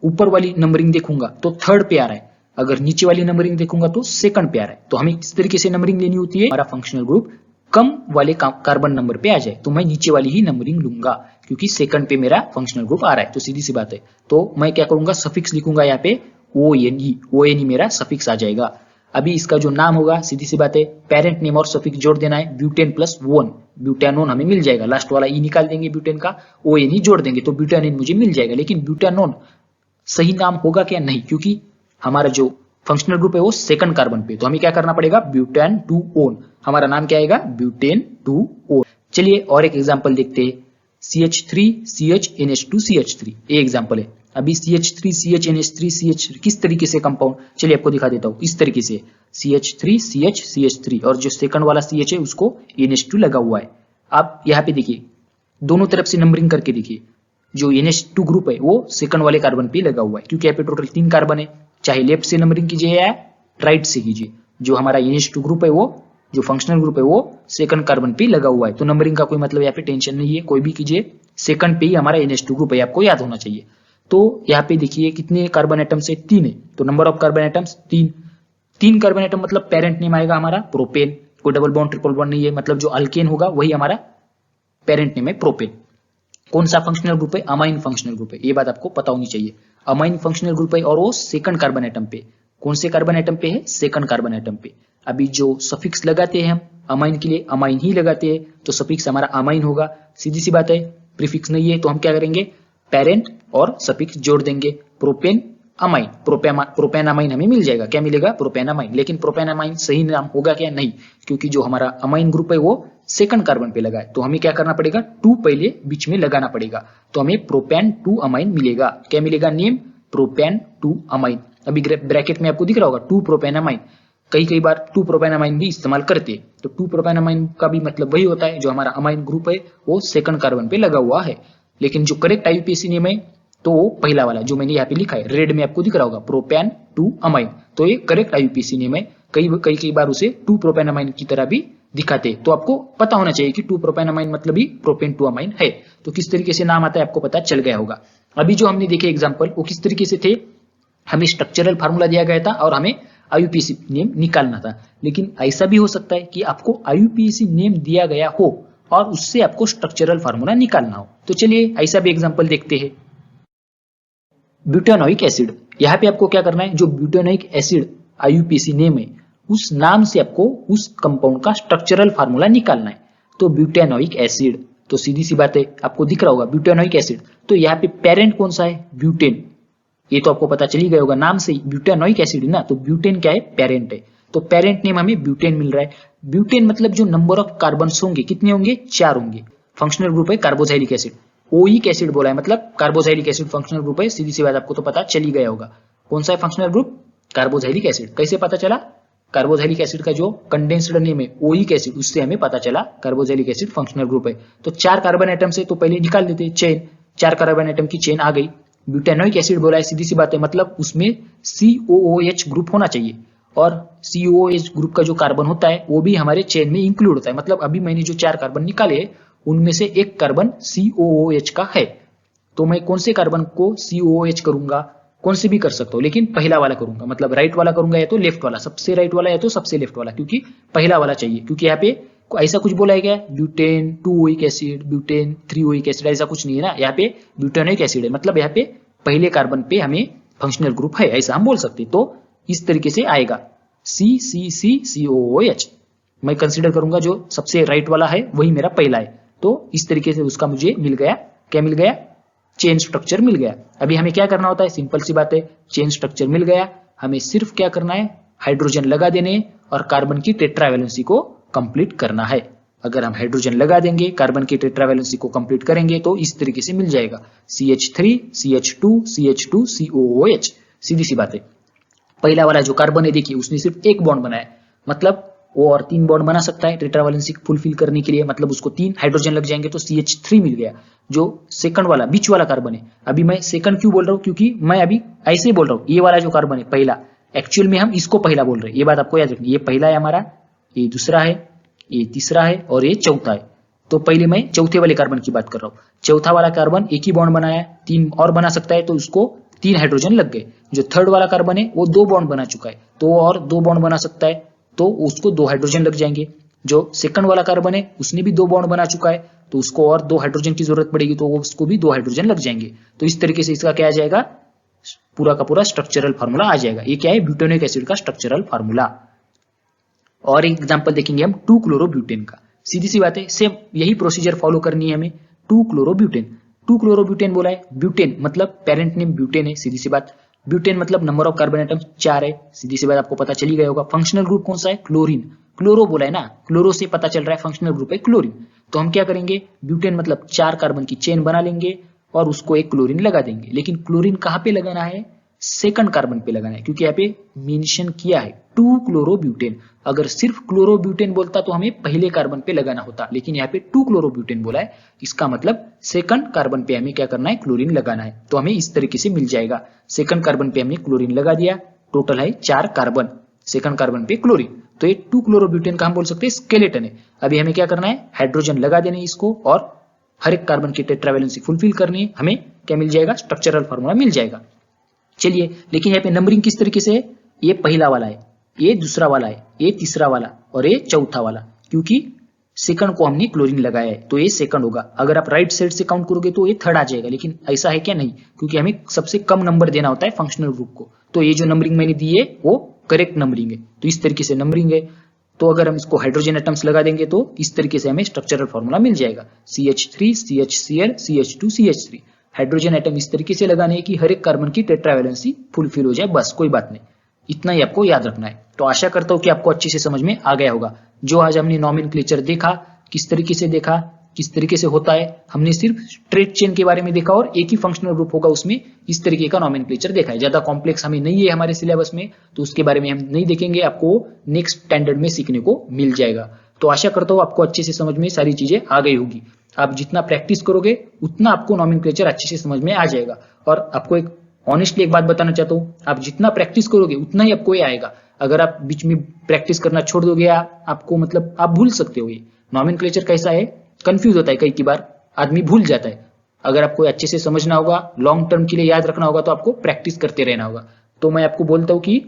ऊपर वाली नंबरिंग देखूंगा तो थर्ड पे आ रहा है, अगर नीचे वाली नंबरिंग देखूंगा तो सेकंड पे आ रहा है। तो हमें इस तरीके से नंबरिंग लेनी होती है, हमारा फंक्शनल ग्रुप कम वाले कार्बन नंबर पे आ जाए, तो मैं नीचे वाली ही नंबरिंग लूंगा, क्योंकि सेकंड पे मेरा फंक्शनल ग्रुप आ रहा है, तो सीधी सी बात है। तो मैं क्या करूंगा, सफिक्स लिखूंगा यहाँ पे ONE मेरा सफिक्स आ जाएगा। अभी इसका जो नाम होगा, सीधी सी बात है, पेरेंट नेम और सफिक्स जोड़ देना है, ब्यूटेन प्लस 1, ब्यूटानोन हमें मिल जाएगा। लास्ट वाला E निकाल देंगे ब्यूटेन का, ONE जोड़ देंगे तो ब्यूटानोन मुझे मिल जाएगा। लेकिन ब्यूटानोन सही नाम होगा क्या, नहीं, क्योंकि हमारा जो फंक्शनल ग्रुप है वो सेकंड कार्बन पे, तो हमें क्या करना पड़ेगा, ब्यूटेन टू ओन, हमारा नाम क्या आएगा, ब्यूटेन टू ओन। चलिए और एक एग्जांपल देखते हैं, CH3 CHNH2 CH3, ये एग्जांपल है। अभी CH3 CHNH3 CH किस तरीके से कंपाउंड, चलिए आपको दिखा देता हूं, इस तरीके से CH3 CH और जो सेकंड वाला CH है उसको NH2 लगा हुआ है। आप यहाँ पे देखिए, दोनों तरफ से नंबरिंग करके देखिए, जो NH2 ग्रुप है वो सेकंड वाले कार्बन पे लगा हुआ है, क्योंकि यहाँ पे टोटल 3 कार्बन है। चाहे लेफ्ट से नंबरिंग कीजिए या राइट से कीजिए, जो हमारा NH2 ग्रुप है वो, जो फंक्शनल ग्रुप है वो सेकंड कार्बन पे लगा हुआ है, तो नंबरिंग का कोई मतलब यहाँ पे टेंशन नहीं है, कोई भी कीजिए, सेकंड पे ही हमारा NH2 ग्रुप है, आपको याद होना चाहिए। तो यहाँ पे देखिए कितने कार्बन एटम्स है, 3 है, तो number of carbon atoms 3 carbon atom, मतलब पेरेंट नेम आएगा हमारा प्रोपेन, कोई डबल बॉन्ड ट्रिपल बॉन्ड नहीं है, मतलब जो अल्केन होगा वही हमारा पेरेंट नेम है प्रोपेन। कौन सा फंक्शनल ग्रुप है, अमाइन फंक्शनल ग्रुप है, ये बात आपको पता होनी चाहिए। अमाइन फंक्शनल ग्रुप है और वो सेकंड कार्बन एटम पे, कौन से कार्बन एटम पे है? सेकंड कार्बन एटम पे। अभी जो सफिक्स लगाते हैं हम अमाइन के लिए अमाइन ही लगाते हैं, तो सफिक्स हमारा अमाइन होगा, सीधी सी बात है। प्रीफिक्स नहीं है तो हम क्या करेंगे? पेरेंट और सफिक्स जोड़ देंगे, प्रोपेन अमाइन, प्रोपेन अमाइन हमें मिल जाएगा। क्या मिलेगा? Propane amine. लेकिन प्रोपेन अमाइन सही नाम होगा क्या? नहीं, क्योंकि जो हमारा अमाइन ग्रुप है वो सेकंड कार्बन पे लगा है, तो हमें क्या करना पड़ेगा? 2 पहले बीच में लगाना पड़ेगा, तो हमें प्रोपेन 2 अमाइन मिलेगा। क्या मिलेगा? Name propane 2 amine. अभी ब्रैकेट में आपको दिख रहा होगा 2 प्रोपेन अमाइन। कई बार 2 प्रोपेन अमाइन भी इस्तेमाल करते हैं, तो 2 प्रोपेन अमाइन का भी मतलब वही होता है, जो हमारा अमाइन ग्रुप है वो सेकंड कार्बन पे लगा हुआ है। लेकिन जो करेक्ट आईयूपीएसी नेम है तो वो पहला वाला जो मैंने यहाँ पे लिखा है रेड में आपको दिख रहा होगा, प्रोपेन 2 अमाइन, तो ये करेक्ट आईयूपीएसी नेम है। कई बार उसे 2 प्रोपेन अमाइन की तरह भी दिखाते हैं, तो आपको पता होना चाहिए कि 2 प्रोपेन अमाइन मतलब ही प्रोपेन 2 अमाइन है। तो किस तरीके से नाम आता है आपको पता चल गया होगा। अभी जो हमने देखे एग्जाम्पल वो किस तरीके से थे? हमें स्ट्रक्चरल फार्मूला दिया गया था और हमें आईयूपीएसी नेम निकालना था। लेकिन ऐसा भी हो सकता है कि आपको आईयूपीएसी नेम दिया गया हो और उससे आपको स्ट्रक्चरल फार्मूला निकालना हो। तो चलिए ऐसा भी एग्जांपल देखते हैं। ब्यूटानोइक एसिड, यहाँ पे आपको क्या करना है? जो ब्यूटानोइक एसिड आईयूपीएसी नेम है उस नाम से आपको उस कंपाउंड का स्ट्रक्चरल फार्मूला निकालना है। तो ब्यूटानोइक एसिड, तो सीधी सी बात है आपको दिख रहा होगा ब्यूटानोइक एसिड, तो यहाँ पे पेरेंट कौन सा है? ब्यूटेन। ये तो आपको पता चल ही गया होगा नाम से ही, ब्यूटानोइक एसिड ना, तो ब्यूटेन क्या है? पेरेंट है। तो पेरेंट नेम हमें ब्यूटेन मिल रहा है। ब्यूटेन मतलब जो नंबर ऑफ कार्बन होंगे कितने होंगे? 4 होंगे। फंक्शनल ग्रुप है कार्बोक्सिलिक एसिड। ओइक एसिड बोला है मतलब कार्बोक्सिलिक एसिड फंक्शनल ग्रुप है, सीधी सी बात आपको तो पता चल ही गया होगा। कौन सा है फंक्शनल ग्रुप? Carboxylic acid. कैसे पता चला? कार्बोक्सिलिक एसिड का जो कंडेंस्ड नेम है ओइक एसिड, उससे हमें पता चला कार्बोक्सिलिक एसिड फंक्शनल ग्रुप है। तो 4 कार्बन एटम से तो पहले निकाल देते चेन, 4 कार्बन एटम की चेन आ गई। ब्यूटानोइक एसिड बोला है, सीधी सी बात है, मतलब उसमें COOH ग्रुप होना चाहिए और COOH ग्रुप का जो कार्बन होता है वो भी हमारे चेन में इंक्लूड होता है। मतलब अभी मैंने जो 4 कार्बन निकाले उनमें से एक कार्बन COOH का है, तो मैं कौन से कार्बन को COOH करूंगा? कौन से भी कर सकता हूं, लेकिन पहला वाला करूंगा, मतलब राइट वाला करूंगा या तो लेफ्ट वाला, सबसे राइट वाला या तो सबसे लेफ्ट वाला, क्योंकि पहला वाला चाहिए। क्योंकि यहाँ पे ऐसा कुछ बोला है क्या? Butane 2 oic acid, butane 3 oic acid, ऐसा कुछ नहीं है ना। यहाँ पे ब्यूटानोइक एसिड है, मतलब यहाँ पे पहले कार्बन पे हमें फंक्शनल ग्रुप है, ऐसा हम बोल सकते हैं। तो इस तरीके से आएगा CCCCOOH। मैं कंसीडर करूंगा जो सबसे राइट वाला है वही मेरा पहला है, तो इस तरीके से उसका मुझे मिल गया। क्या मिल गया? चेन स्ट्रक्चर मिल गया। अभी हमें क्या करना होता है? सिंपल सी बात है, चेन स्ट्रक्चर मिल गया, हमें सिर्फ क्या करना है? हाइड्रोजन लगा देने और कार्बन की टेट्रावैलेंसी को कंप्लीट करना है। अगर हम हाइड्रोजन लगा देंगे, कार्बन की टेट्रावैलेंसी को कंप्लीट करेंगे तो इस तरीके से मिल जाएगा CH3 CH2 CH2 COOH। सीधी सी बात है। पहला वाला जो कार्बन है देखिए उसने सिर्फ एक बॉन्ड बनाया, मतलब वो और 3 बॉन्ड बना सकता है टेट्रावैलेंसी फुलफिल करने के लिए, मतलब उसको 3 हाइड्रोजन लग जाएंगे तो CH3 मिल गया। जो सेकंड वाला बीच वाला कार्बन है, अभी मैं सेकंड क्यों बोल रहा हूँ? क्योंकि मैं अभी ऐसे ही बोल रहा हूँ, ये वाला जो कार्बन है पहला, एक्चुअल में हम इसको पहला बोल रहे हैं, ये बात आपको याद रखनी। ये पहला है हमारा, ये दूसरा है, ये तीसरा है और ये चौथा है। तो पहले मैं चौथे वाले कार्बन की बात कर रहा हूँ। चौथा वाला कार्बन एक ही बॉन्ड बनाया, 3 और बना सकता है तो उसको 3 हाइड्रोजन लग गए। जो थर्ड वाला कार्बन है वो 2 बॉन्ड बना चुका है, तो और 2 बॉन्ड बना सकता है तो उसको 2 हाइड्रोजन लग जाएंगे। जो सेकंड वाला कार्बन है उसने भी 2 बॉन्ड बना चुका है, तो उसको और 2 हाइड्रोजन की जरूरत पड़ेगी, तो उसको भी 2 हाइड्रोजन लग जाएंगे। तो इस तरीके से इसका क्या आ जाएगा? पूरा का पूरा स्ट्रक्चरल फार्मूला आ जाएगा। ये क्या है? ब्यूटानोइक एसिड का स्ट्रक्चरल फार्मूला। और एक एग्जांपल देखेंगे हम 2 क्लोरोब्यूटेन का। सीधी सी बात है, सेम यही प्रोसीजर फॉलो करनी है हमें। 2 क्लोरोब्यूटेन, 2 क्लोरोब्यूटेन बोला है, ब्यूटेन मतलब पेरेंट नेम ब्यूटेन है, सीधी सी बात। ब्यूटेन मतलब नंबर ऑफ कार्बन एटम्स 4 है, सीधी सी बात आपको पता चली गया होगा। फंक्शनल ग्रुप कौन सा है? क्लोरीन। क्लोरो बोला है ना, क्लोरो से पता चल रहा है फंक्शनल ग्रुप है क्लोरीन। तो हम क्या करेंगे? ब्यूटेन मतलब 4 कार्बन की चेन बना लेंगे और उसको एक क्लोरीन लगा देंगे। लेकिन क्लोरीन कहां पे लगाना है? सेकंड कार्बन पे लगाना है, क्योंकि यहाँ पे मेंशन किया है 2 क्लोरोब्यूटेन। अगर सिर्फ क्लोरोब्यूटेन बोलता तो हमें पहले कार्बन पे लगाना होता, लेकिन यहाँ पे 2 क्लोरोब्यूटेन बोला है, इसका मतलब सेकंड कार्बन पे हमें क्या करना है? क्लोरीन लगाना है। तो हमें इस तरीके से मिल जाएगा। सेकंड कार्बन पे हमने क्लोरीन लगा दिया, टोटल है 4 कार्बन, सेकंड कार्बन पे क्लोरीन। तो ये 2 क्लोरोब्यूटेन का हम बोल सकते हैं स्केलेटन है। अभी हमें क्या करना है? हाइड्रोजन लगा देने इसको और हर एक कार्बन की टेट्रावैलेंसी फुलफिल करनी है। हमें क्या मिल जाएगा? स्ट्रक्चरल फार्मूला मिल जाएगा। चलिए, लेकिन यहाँ पे नंबरिंग किस तरीके से है? ये पहला वाला है, ये दूसरा वाला है, ये तीसरा वाला और ये चौथा वाला, क्योंकि सेकंड को हमने क्लोरीन लगाया है तो ये सेकंड होगा। अगर आप राइट साइड से काउंट करोगे तो ये थर्ड आ जाएगा, लेकिन ऐसा है क्या? नहीं, क्योंकि हमें सबसे कम नंबर देना होता है फंक्शनल ग्रुप को। तो ये जो नंबरिंग मैंने दी है वो करेक्ट नंबरिंग है, तो इस तरीके से नंबरिंग है। तो अगर हम इसको हाइड्रोजन एटम्स लगा देंगे तो इस तरीके से हमें स्ट्रक्चरल फॉर्मूला मिल जाएगा, CH3 CHCl CH2 CH3। Hydrogen atom इस तरीके से लगाने कि हर एक कार्बन की टेट्रावैलेंसी फुलफिल हो जाए, बस कोई बात नहीं, इतना ही आपको याद रखना है। तो आशा करता हूं कि आपको अच्छे से समझ में आ गया होगा। जो आज हमने नॉमेनक्लेचर देखा, किस तरीके से देखा, किस तरीके से होता है, हमने सिर्फ स्ट्रेट चेन के बारे में देखा और एक ही फंक्शनल ग्रुप होगा उसमें इस तरीके का नॉमेनक्लेचर देखा है। ज्यादा कॉम्प्लेक्स हमें नहीं है हमारे सिलेबस में, तो उसके बारे में हम नहीं देखेंगे, आपको नेक्स्ट स्टैंडर्ड में सीखने को मिल जाएगा। तो आशा करता हूं आपको अच्छे से समझ में सारी चीजें आ गई होगी। आप जितना प्रैक्टिस करोगे उतना आपको नॉमेनक्लेचर अच्छे से समझ में आ जाएगा। और आपको एक ऑनेस्टली एक बात बताना चाहता हूं, आप जितना प्रैक्टिस करोगे उतना ही आपको ये आएगा। अगर आप बीच में प्रैक्टिस करना छोड़ दोगे आपको मतलब आप भूल सकते हो। ये नॉमेनक्लेचर कैसा है, कंफ्यूज होता है, कई बार आदमी भूल जाता है। अगर आपको अच्छे से समझना होगा, लॉन्ग टर्म के लिए याद रखना होगा, तो आपको प्रैक्टिस करते रहना होगा। तो मैं आपको बोलता हूं कि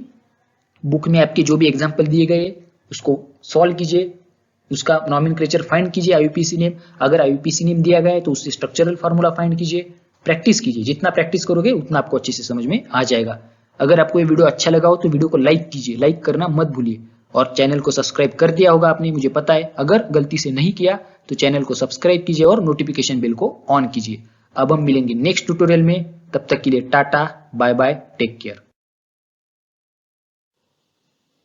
बुक में आपके जो भी एग्जाम्पल दिए गए उसको सॉल्व कीजिए, उसका नॉमेनक्लेचर फाइंड कीजिए, आईयूपीएसी नेम, अगर आईयूपीएसी नेम दिया गया है तो उससे स्ट्रक्चरल फार्मूला फाइंड कीजिए, प्रैक्टिस कीजिए। जितना प्रैक्टिस करोगे उतना आपको अच्छे से समझ में आ जाएगा। अगर आपको ये वीडियो अच्छा लगा हो तो वीडियो को लाइक कीजिए, लाइक करना मत भूलिए। और चैनल को सब्सक्राइब कर दिया होगा आपने, मुझे पता है। अगर गलती से नहीं किया तो चैनल को सब्सक्राइब कीजिए और नोटिफिकेशन बेल को ऑन कीजिए। अब हम मिलेंगे नेक्स्ट ट्यूटोरियल में, तब तक के लिए tata bye bye, take care.